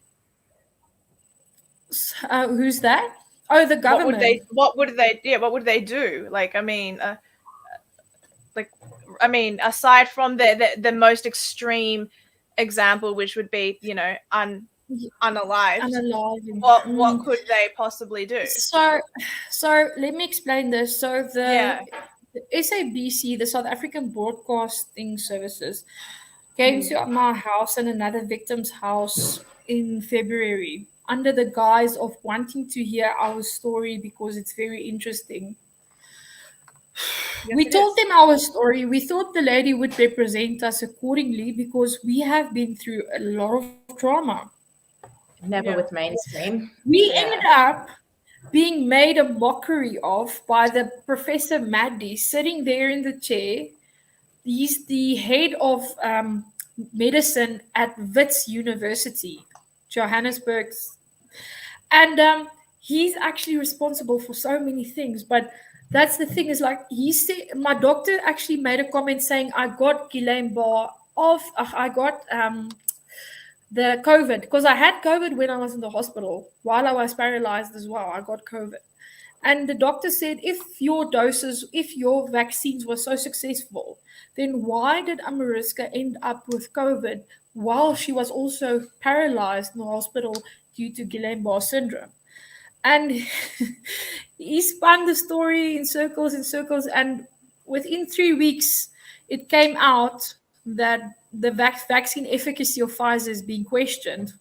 Who's that? Oh, the government. What would they do? Like, I mean, aside from the most extreme example, which would be, unalived. What could they possibly do? So let me explain this. So the SABC, the South African Broadcasting Services, came to my house and another victim's house in February under the guise of wanting to hear our story because it's very interesting. We told them our story. We thought the lady would represent us accordingly because we have been through a lot of trauma. Never with mainstream. We ended up being made a mockery of by the Professor Maddie sitting there in the chair. He's the head of medicine at Wits University, Johannesburg. And he's actually responsible for so many things. But that's the thing, is like, he said, my doctor actually made a comment saying, I got Guillain-Barre I got the COVID, because I had COVID when I was in the hospital while I was paralyzed as well. I got COVID. And the doctor said, if your vaccines were so successful, then why did Amarisca end up with COVID while she was also paralyzed in the hospital due to Guillain-Barre syndrome? And he spun the story in circles, and within 3 weeks, it came out that the vaccine efficacy of Pfizer is being questioned.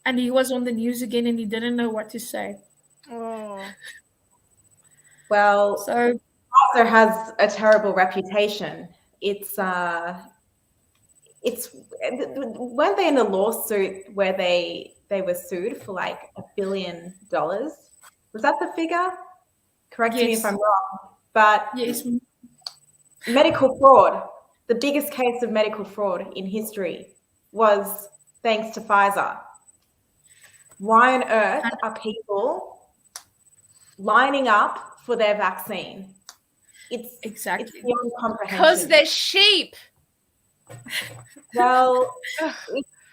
And he was on the news again, and he didn't know what to say. Oh. Well, so Pfizer has a terrible reputation. It's weren't they in a lawsuit where they were sued for like $1 billion? Was that the figure? Correct me if I'm wrong. But yes, medical fraud, the biggest case of medical fraud in history, was thanks to Pfizer. Why on earth are people lining up for their vaccine? It's beyond comprehension. Because they're sheep. Well,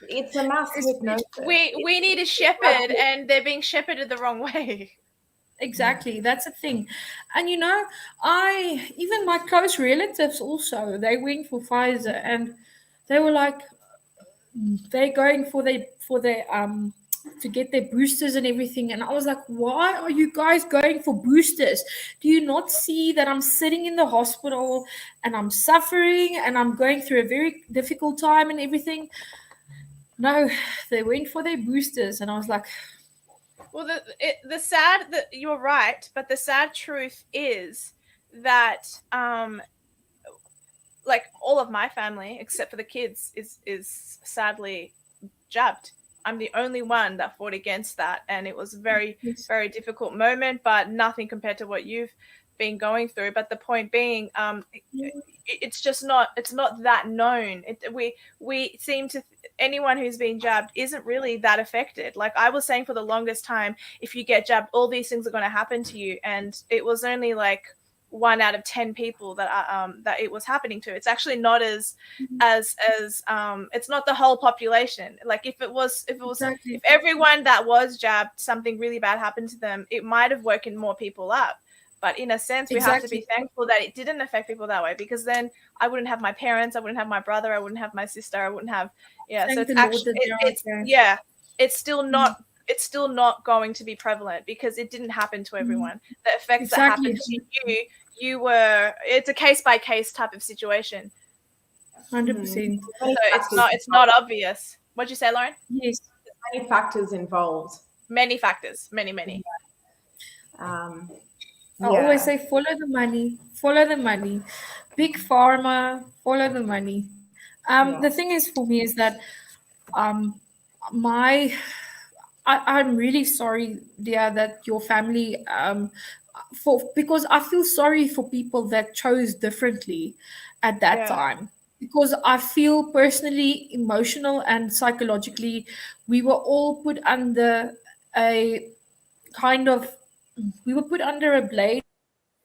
it's a massive hypnosis. We need a shepherd, and they're being shepherded the wrong way. Exactly, that's a thing. And even my close relatives also, they went for Pfizer, and they were like, they're going for their to get their boosters and everything. And I was like, why are you guys going for boosters? Do you not see that I'm sitting in the hospital and I'm suffering and I'm going through a very difficult time and everything? No, they went for their boosters, and I was like, well, you're right, but the sad truth is that like all of my family except for the kids is sadly jabbed. I'm the only one that fought against that, and it was a very, very difficult moment, but nothing compared to what you've been going through. But the point being, it's not that known. We seem to, anyone who's been jabbed isn't really that affected. Like I was saying for the longest time, if you get jabbed, all these things are going to happen to you, and it was only like 1 out of 10 people that it was happening to. It's actually not as it's not the whole population. Like if everyone that was jabbed, something really bad happened to them, it might have woken more people up. But in a sense, we have to be thankful that it didn't affect people that way, because then I wouldn't have my parents, I wouldn't have my brother, I wouldn't have my sister, I wouldn't have so it's actually it's still not it's still not going to be prevalent because it didn't happen to everyone. The effects that happened to it's a case by case type of situation. 100%. So it's not obvious. What'd you say, Lauren? Yes. Many factors involved. Many factors. Many. I always say follow the money. Big pharma, follow the money. The thing is for me is that I'm really sorry, dear, that your family because I feel sorry for people that chose differently at that time. Because I feel personally, emotional and psychologically, we were all put under a blade,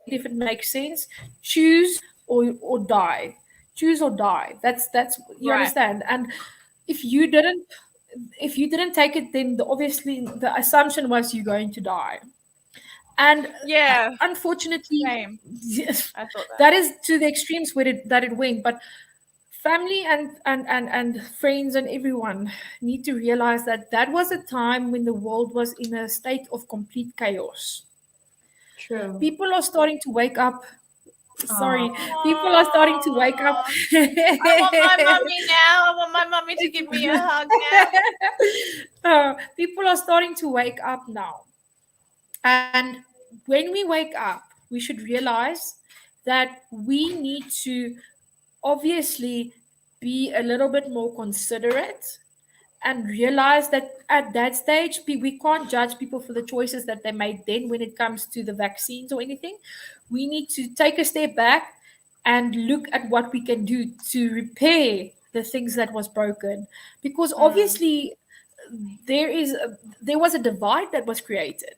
if it makes sense. Choose or die. Choose or die. That's you understand. And if you didn't take it, then obviously the assumption was you're going to die. And unfortunately, yes, I thought that is to the extremes where it went. But family and friends and everyone need to realize that was a time when the world was in a state of complete chaos. True. People are starting to wake up. People are starting to wake up. I want my mummy now. I want my mummy to give me a hug now. People are starting to wake up now. And when we wake up, we should realize that we need to obviously be a little bit more considerate and realize that at that stage, we can't judge people for the choices that they made then when it comes to the vaccines or anything. We need to take a step back and look at what we can do to repair the things that was broken. Because obviously there was a divide that was created.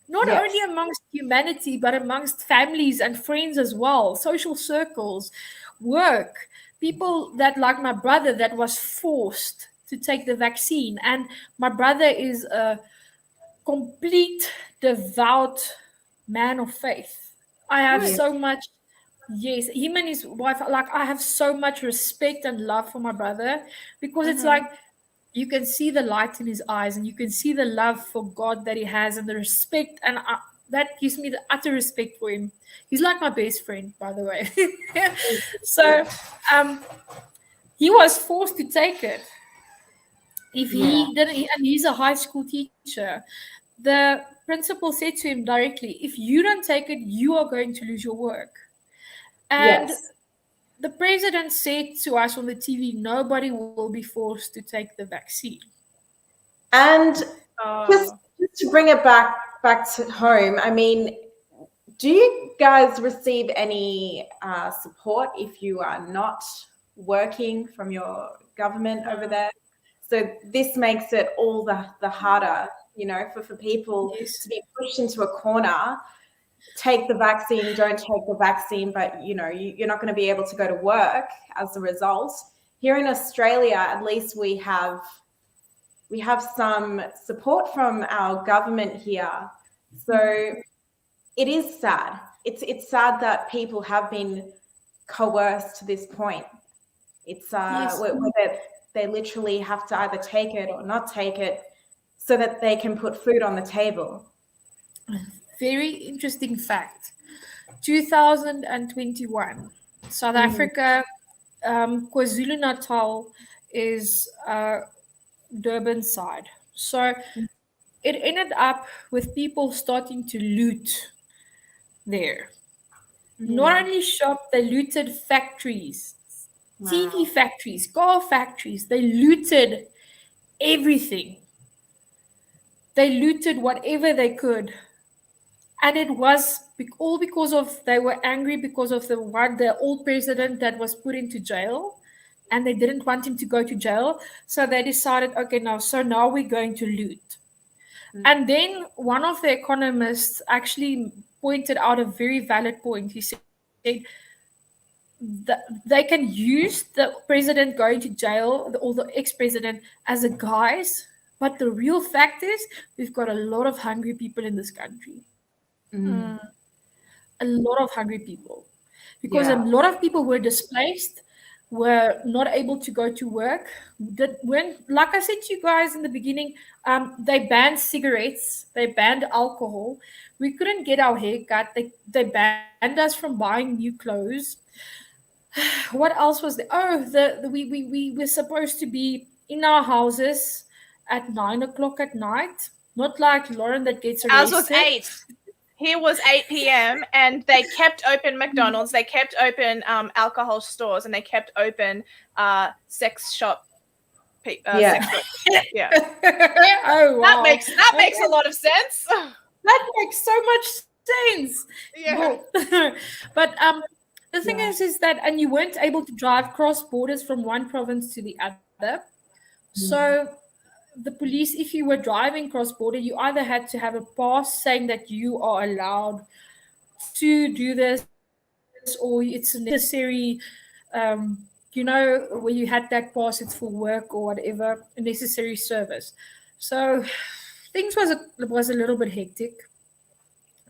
Not only amongst humanity, but amongst families and friends as well, social circles, work, people that, like my brother, that was forced to take the vaccine. And my brother is a complete devout man of faith. I have so much, him and his wife, like I have so much respect and love for my brother, because it's like you can see the light in his eyes and you can see the love for God that he has and the respect, and that gives me the utter respect for him. He's like my best friend, by the way. So he was forced to take it. If he didn't, and he's a high school teacher, the principal said to him directly, if you don't take it, you are going to lose your work. And the president said to us on the TV, nobody will be forced to take the vaccine. And just to bring it back to home, I mean, do you guys receive any support if you are not working from your government over there? So this makes it all the harder, you know, for people to be pushed into a corner. Take the vaccine, don't take the vaccine, but you know, you're not going to be able to go to work as a result. Here in Australia, at least we have some support from our government here. So it is sad. It's sad that people have been coerced to this point. It's where they literally have to either take it or not take it so that they can put food on the table. Very interesting fact. 2021, South Africa, KwaZulu-Natal is Durban side. So it ended up with people starting to loot there. Not only shop, they looted factories, TV factories, car factories. They looted everything. They looted whatever they could. And it was all because they were angry because of the old president that was put into jail, and they didn't want him to go to jail. So they decided, okay, now we're going to loot. And then one of the economists actually pointed out a very valid point. He said that they can use the president going to jail or the ex-president as a guise, but the real fact is we've got a lot of hungry people in this country. A lot of hungry people, because a lot of people were displaced, were not able to go to work. Like I said to you guys in the beginning, they banned cigarettes, they banned alcohol. We couldn't get our hair cut. They banned us from buying new clothes. What else was there? We were supposed to be in our houses at 9 o'clock at night. Not like Lauren that gets arrested. Ours was 8. Here was 8 p.m. and they kept open McDonald's, they kept open alcohol stores, and they kept open sex shop. Sex shop. Yeah. Oh, wow. That makes a lot of sense. That makes so much sense. Yeah. But the thing is that, and you weren't able to drive cross borders from one province to the other. So the police, if you were driving cross border, you either had to have a pass saying that you are allowed to do this, or it's a necessary, where you had that pass, it's for work or whatever, a necessary service. So things was a little bit hectic.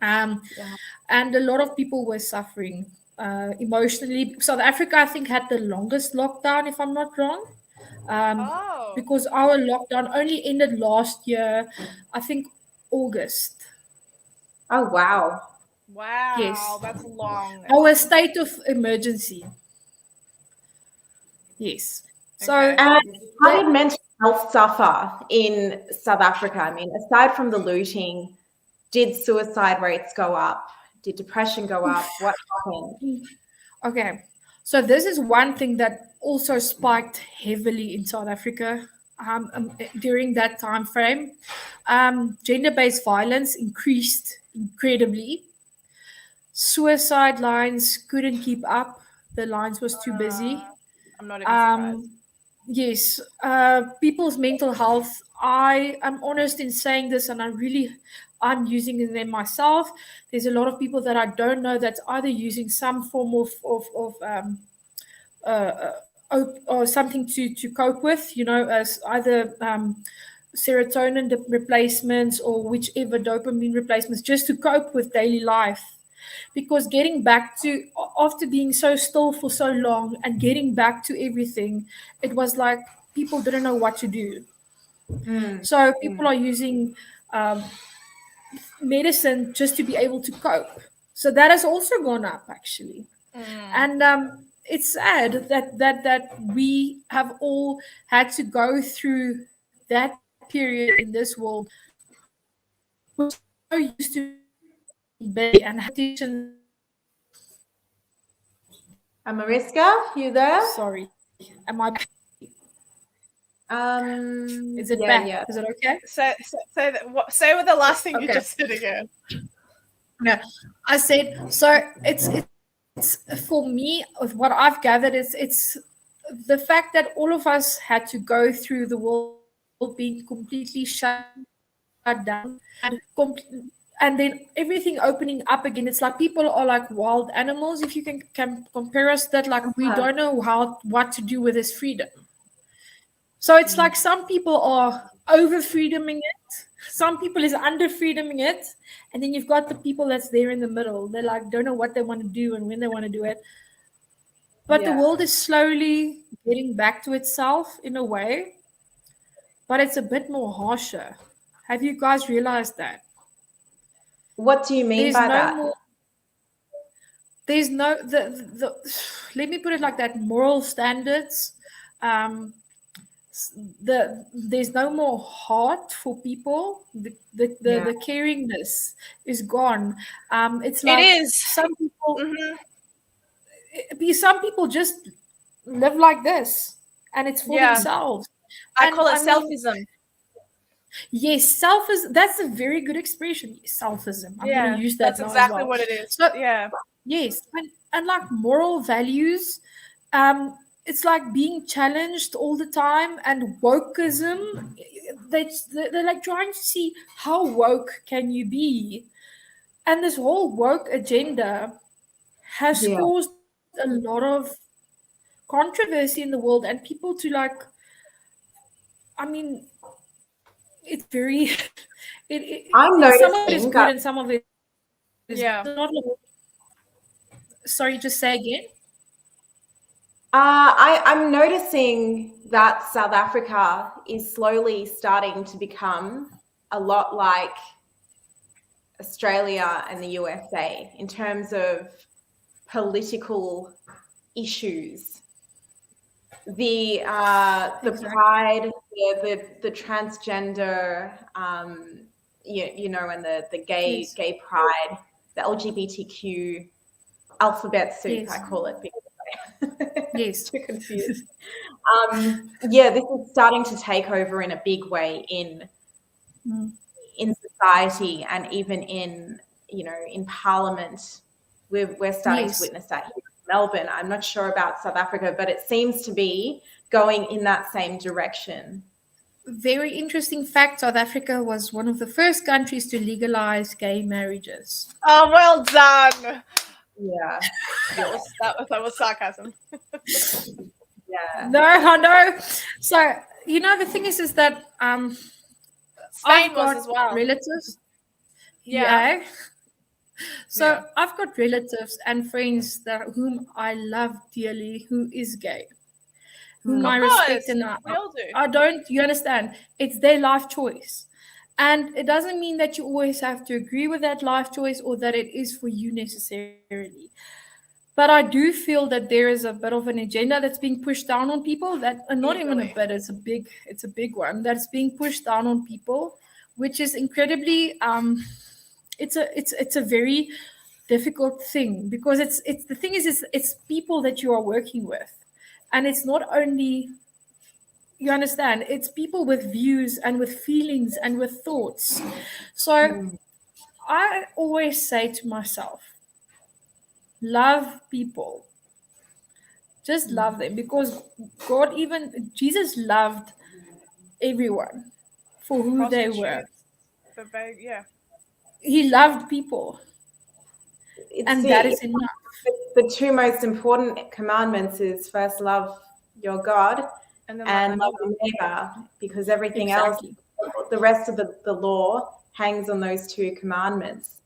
And a lot of people were suffering emotionally. South Africa, I think, had the longest lockdown, if I'm not wrong. Because our lockdown only ended last year, I think August. Oh, wow. Wow. Yes. That's long. Our state of emergency. Yes. So, Okay. And how did mental health suffer in South Africa? I mean, aside from the looting, did suicide rates go up? Did depression go up? What happened? okay. So this is one thing that also spiked heavily in South Africa during that time frame. Gender-based violence increased incredibly. Suicide lines couldn't keep up. The lines was too busy. I'm not even surprised. Yes, people's mental health. I am honest in saying this, and I'm using them myself. There's a lot of people that I don't know that's either using some form of or something to cope with, as either serotonin replacements or whichever dopamine replacements, just to cope with daily life. Because getting back to, after being so still for so long and getting back to everything, it was like people didn't know what to do. So people are using medicine just to be able to cope. So that has also gone up, actually. And it's sad that we have all had to go through that period in this world. We're so used to being and having. Amarisca, you there? Sorry, am I? Is it yeah, back? yeah. Is it okay? Say what the last thing you just said again. No, I said, so it's for me, with what I've gathered, it's the fact that all of us had to go through the world being completely shut down and then everything opening up again. It's like people are like wild animals, if you can compare us that, like we don't know what to do with this freedom. So it's like some people are over freedoming it, some people is under freedoming it, and then you've got the people that's there in the middle. They like don't know what they want to do and when they want to do it. But the world is slowly getting back to itself in a way, but it's a bit more harsher. Have you guys realized that? What do you mean by that? There's no let me put it like that, moral standards. There's no more heart for people. The caringness is gone. It's like it is. Some people some people just live like this, and it's for themselves. I call it selfism. Yes, selfism. That's a very good expression. Selfism. I'm going to use that. That's exactly what it is. So, yes, and like moral values, it's like being challenged all the time. And wokeism, they're like trying to see how woke can you be, and this whole woke agenda has caused a lot of controversy in the world, and people to like, I mean, it's very I'm noticing some of it is good and some of it is not. Sorry, just say again. I'm noticing that South Africa is slowly starting to become a lot like Australia and the USA in terms of political issues. the Exactly. pride, the transgender, you know, and the Yes. gay pride, the LGBTQ alphabet soup, Yes. I call it, because Yes. too confused. Yeah, this is starting to take over in a big way in society, and even in, you know, in Parliament. We're starting to Yes. witness that here in Melbourne. I'm not sure about South Africa, but it seems to be going in that same direction. Very interesting fact, South Africa was one of the first countries to legalize gay marriages. Oh, well done. Yeah. That was sarcasm. Yeah. No. So, you know, the thing is that Spain I've was got as well. relatives. Yeah. Yeah. So I've got relatives and friends whom I love dearly, who is gay, whom I respect, and we all do. I don't. You understand? It's their life choice, and it doesn't mean that you always have to agree with that life choice or that it is for you necessarily. But I do feel that there is a bit of an agenda that's being pushed down on people that not even a bit. It's a big one that's being pushed down on people, which is incredibly it's a very difficult thing, because it's the thing is it's people that you are working with, and it's not only, you understand, it's people with views and with feelings and with thoughts. So I always say to myself, love people, just love them, because God, even Jesus, loved everyone for who they were. Yeah. He loved people, and that is enough. The two most important commandments is first love your God and love your neighbor, because everything Exactly. else, the rest of the law hangs on those two commandments.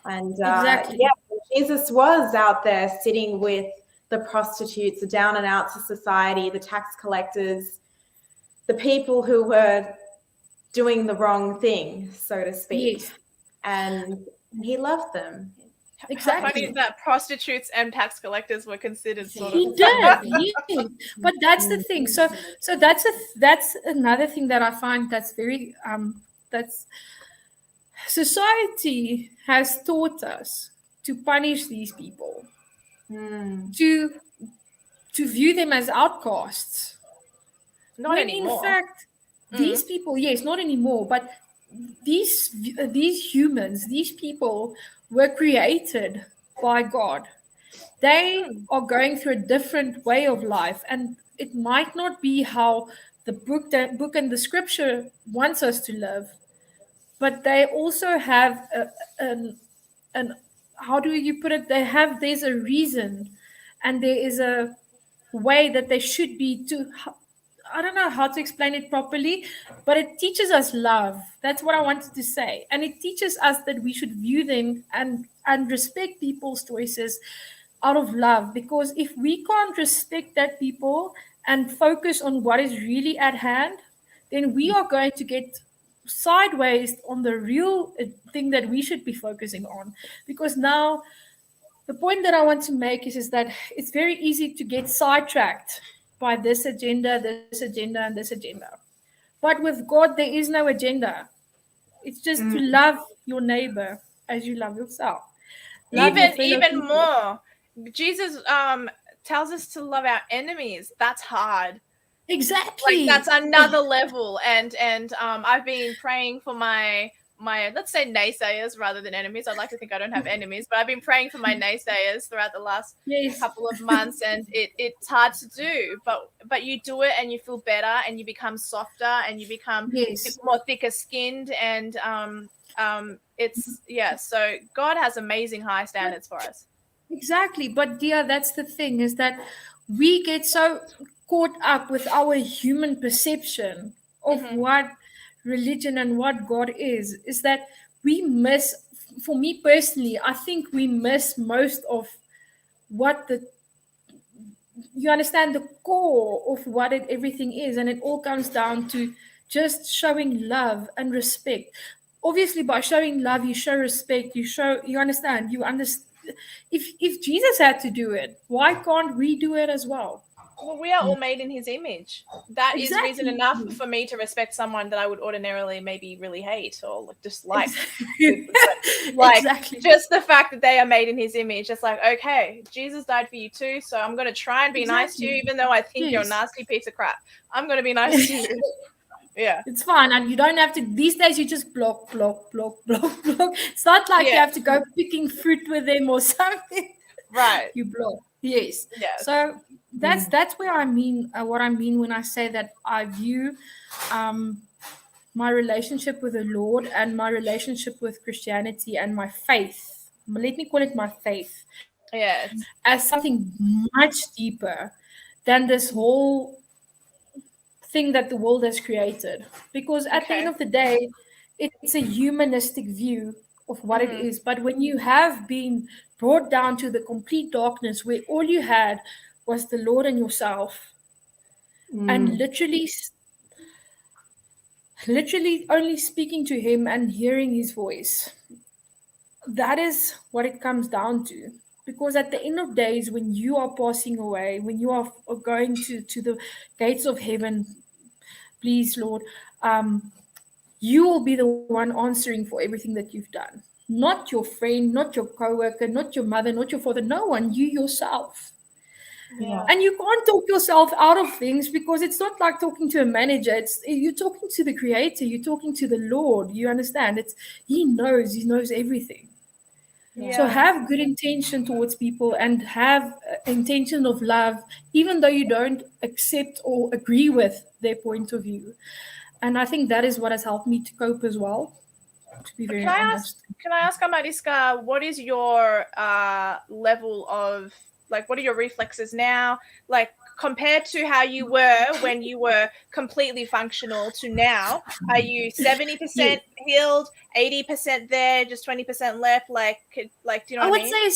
And Exactly. yeah, Jesus was out there sitting with the prostitutes, the down and outs of society, the tax collectors, the people who were doing the wrong thing, so to speak. Yes. And he loved them. Exactly. Funny that prostitutes and tax collectors were considered sort of. He did, yes. But that's the thing. So that's another thing that I find that's very that's society has taught us to punish these people, to view them as outcasts. Not anymore. In fact, these people, yes, not anymore, but these humans, these people were created by God. They are going through a different way of life, and it might not be how the book and the scripture wants us to live, but they also have an how do you put it? There's a reason, and there is a way that they should be to. I don't know how to explain it properly, but it teaches us love. That's what I wanted to say. And it teaches us that we should view them and respect people's choices out of love. Because if we can't respect that people and focus on what is really at hand, then we are going to get sideways on the real thing that we should be focusing on. Because now the point that I want to make is that it's very easy to get sidetracked by this agenda, and this agenda. But with God, there is no agenda. It's just to love your neighbor as you love yourself. Even more. Jesus tells us to love our enemies. That's hard. Exactly. Like, that's another level. And I've been praying for my let's say naysayers rather than enemies. I'd like to think I don't have enemies, but I've been praying for my naysayers throughout the last couple of months, and it's hard to do, but you do it and you feel better and you become softer and you become more thicker skinned, and it's so God has amazing high standards for us. Exactly. But dear, that's the thing, is that we get so caught up with our human perception of what religion and what God is that we miss, for me personally, I think we miss most of what you understand, the core of what everything is. And it all comes down to just showing love and respect. Obviously, by showing love, you show respect, you understand. If Jesus had to do it, why can't we do it as well? Well, we are all made in his image. That is reason Exactly. enough for me to respect someone that I would ordinarily maybe really hate or dislike. Exactly. Just the fact that they are made in his image, it's like, okay, Jesus died for you too, so I'm going to try and be nice to you, even though I think you're a nasty piece of crap. I'm going to be nice to you. Yeah. It's fine. And you don't have to, these days you just block. It's not like you have to go picking fruit with them or something. Right. You block. Yes. Yes. So that's where I mean, what I mean when I say that I view my relationship with the Lord and my relationship with Christianity and my faith, let me call it my faith, as something much deeper than this whole thing that the world has created. Because at the end of the day, it's a humanistic view of what it is. But when you have been brought down to the complete darkness where all you had was the Lord and yourself, and literally only speaking to him and hearing his voice, that is what it comes down to. Because at the end of days, when you are passing away, when you are going to the gates of heaven, please, Lord, you will be the one answering for everything that you've done. Not your friend, not your co-worker, not your mother, not your father, no one, you yourself. Yeah. And you can't talk yourself out of things, because it's not like talking to a manager. You're talking to the Creator. You're talking to the Lord. You understand? He knows everything. Yeah. So have good intention towards people and have intention of love, even though you don't accept or agree with their point of view. And I think that is what has helped me to cope as well, to be very honest. Can I ask, Amarisca, what is your level of, like, what are your reflexes now? Like, compared to how you were when you were completely functional to now, are you 70% healed, 80% there, just 20% left? Like, do you know what I mean?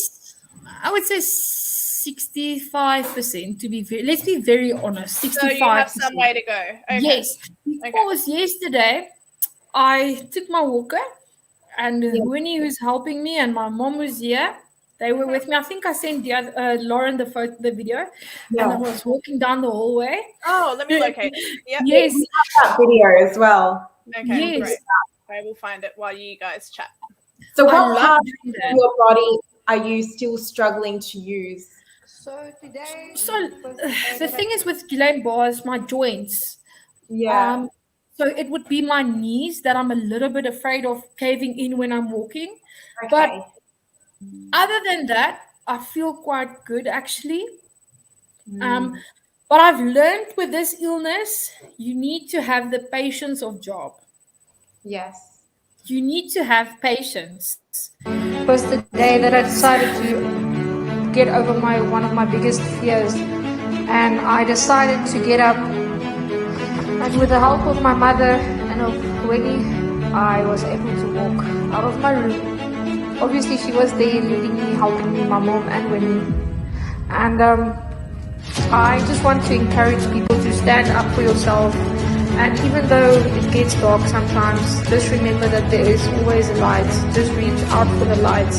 I would say 65%, to be let's be very honest. 65%. So you have some way to go. Okay. Yes. Because yesterday I took my walker, and Winnie, who's helping me, and my mom was here. They were with me. I think I sent Lauren the video, and I was walking down the hallway. Oh, let me locate it. Yep. Yes, we have that video as well. Okay, great. I will find it while you guys chat. So what part of your body are you still struggling to use? So the thing is with Guillain-Barre, my joints. Yeah. So it would be my knees that I'm a little bit afraid of caving in when I'm walking. Okay. But other than that, I feel quite good actually. But I've learned with this illness, you need to have the patience of Job. Yes. You need to have patience. It was the day that I decided to get over one of my biggest fears, and I decided to get up, and with the help of my mother and of Winnie, I was able to walk out of my room. Obviously she was there leading me, helping me, my mom and Winnie, and I just want to encourage people to stand up for yourself. And even though it gets dark sometimes, just remember that there is always a light. Just reach out for the light.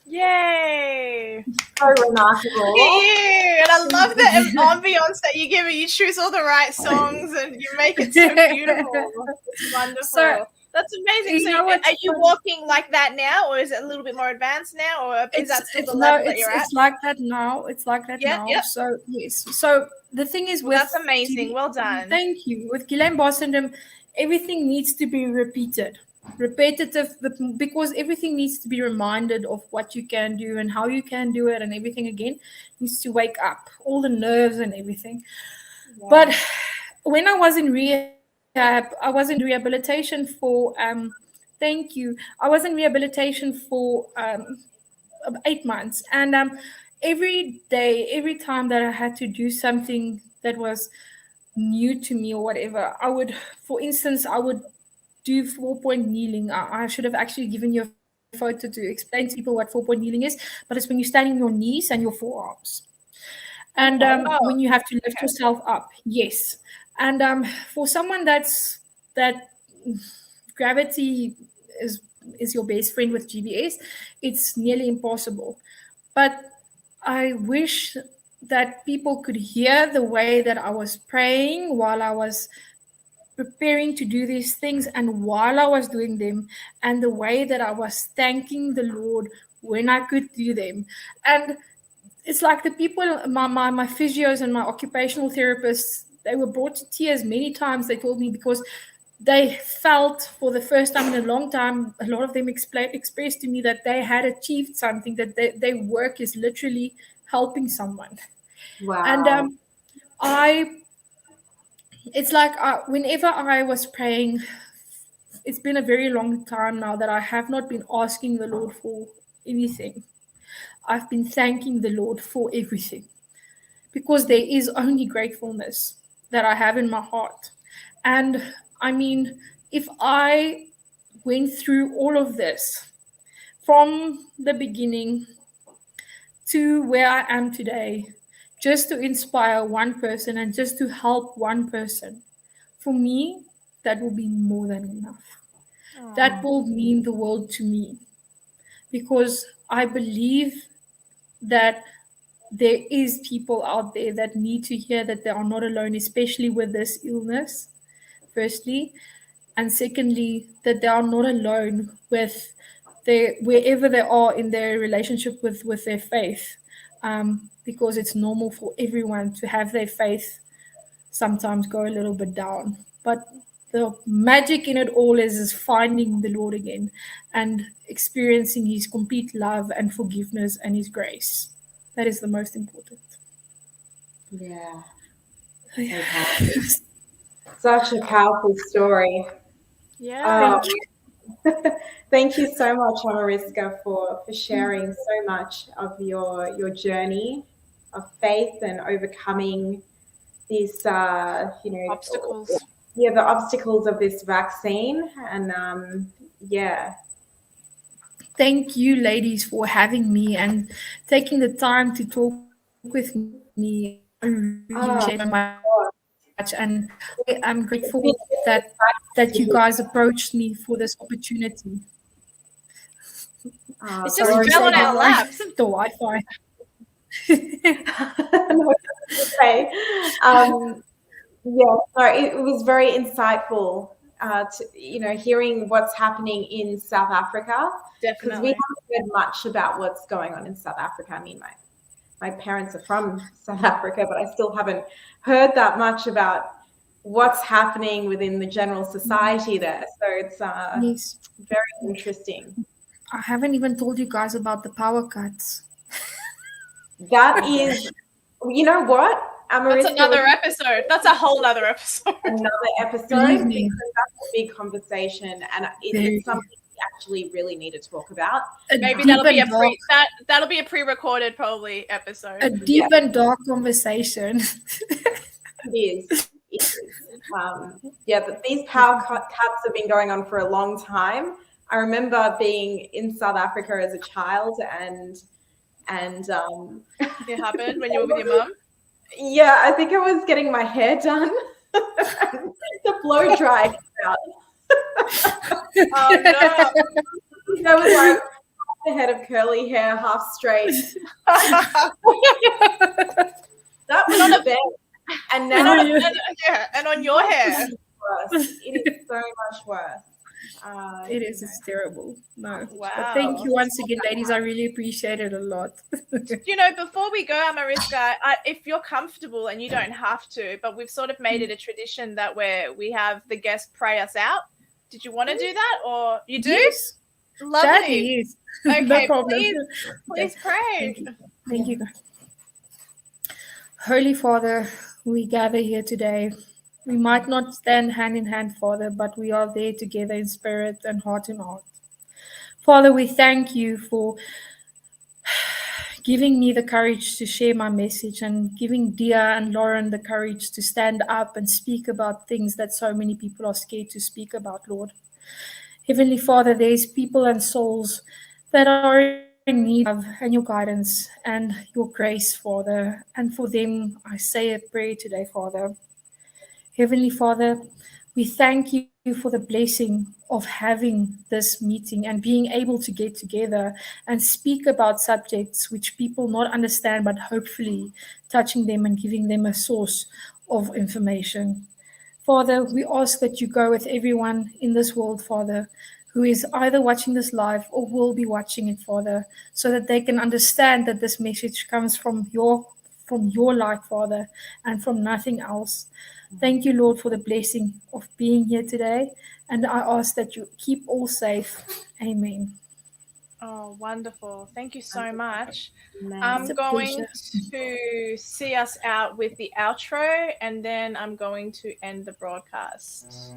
Yay! So remarkable. Yeah, and I love the ambience that you give it. You choose all the right songs and you make it so beautiful. It's wonderful. So, that's amazing. So are you walking like that now, or is it a little bit more advanced now, or is that still the level that you're at? It's like that now. It's like that now. Yep. So yes. So the thing is, that's amazing. Well done. Thank you. With Guillain-Barre syndrome, everything needs to be repetitive, because everything needs to be reminded of what you can do and how you can do it, and everything again needs to wake up, all the nerves and everything. Yeah. But when I was in I was in rehabilitation for thank you. I was in rehabilitation for 8 months, and every day, every time that I had to do something that was new to me or whatever, I would, for instance, do 4-point kneeling. I should have actually given you a photo to explain to people what 4-point kneeling is, but it's when you're standing on your knees and your forearms, and when you have to lift yourself up. Yes. And for someone that gravity is your best friend with GBS, it's nearly impossible. But I wish that people could hear the way that I was praying while I was preparing to do these things and while I was doing them, and the way that I was thanking the Lord when I could do them. And it's like the people, my physios and my occupational therapists, they were brought to tears many times. They told me, because they felt for the first time in a long time, a lot of them expressed to me that they had achieved something, that their work is literally helping someone. Wow. And it's like whenever I was praying, it's been a very long time now that I have not been asking the Lord for anything. I've been thanking the Lord for everything, because there is only gratefulness that I have in my heart. And I mean, if I went through all of this from the beginning to where I am today, just to inspire one person and just to help one person, for me, that will be more than enough. That will mean the world to me, because I believe that there is people out there that need to hear that they are not alone, especially with this illness, firstly, and secondly, that they are not alone with wherever they are in their relationship with their faith, because it's normal for everyone to have their faith sometimes go a little bit down. But the magic in it all is finding the Lord again and experiencing his complete love and forgiveness and his grace. That is the most important. Yeah. Okay. Such a powerful story. Yeah. Thank you so much, Amarisca, for sharing so much of your journey of faith and overcoming these Obstacles. Yeah, the obstacles of this vaccine. And yeah. Thank you, ladies, for having me and taking the time to talk with me. I really appreciate it so much, and I'm grateful that you guys approached me for this opportunity. It just fell on our laps. The Wi-Fi. No, okay. Yeah, so it was very insightful hearing what's happening in South Africa. Because we haven't heard much about what's going on in South Africa. I mean, my parents are from South Africa, but I still haven't heard that much about what's happening within the general society there. So it's very interesting. I haven't even told you guys about the power cuts. That is, you know what? That's another episode. That's a whole other episode. Another episode. Because that's a big conversation, and it's something we actually really need to talk about. Maybe that'll be a pre-recorded probably episode. A deep and dark conversation. It is. But these power cuts have been going on for a long time. I remember being in South Africa as a child, and it happened when you were with your mum. Yeah, I think I was getting my hair done. The blow dried out. Oh no! There was like a head of curly hair, half straight. That was on a bed, and now and on your hair. It is so much worse. It is. It's terrible. No. Wow. But thank you once again, ladies. I really appreciate it a lot. Before we go, Amarisca, if you're comfortable, and you don't have to, but we've sort of made it a tradition that we have the guest pray us out. Did you want to do that, or you do? Yes. Lovely. Yes. Okay, no problem. Please pray. Thank you. Holy Father, we gather here today. We might not stand hand in hand, Father, but we are there together in spirit and heart in heart. Father, we thank you for giving me the courage to share my message, and giving Dia and Lauren the courage to stand up and speak about things that so many people are scared to speak about, Lord. Heavenly Father, there's people and souls that are in need of and your guidance and your grace, Father. And for them, I say a prayer today, Father. Heavenly Father, We thank you for the blessing of having this meeting and being able to get together and speak about subjects which people not understand, but hopefully touching them and giving them a source of information. Father, we ask that you go with everyone in this world, Father, who is either watching this live or will be watching it, Father, so that they can understand that this message comes from your light, Father, and from nothing else. Thank you, Lord, for the blessing of being here today. And I ask that you keep all safe. Amen. Oh, wonderful. Thank you so much. Amen. I'm It's a going pleasure. to see us out with the outro, and then I'm going to end the broadcast.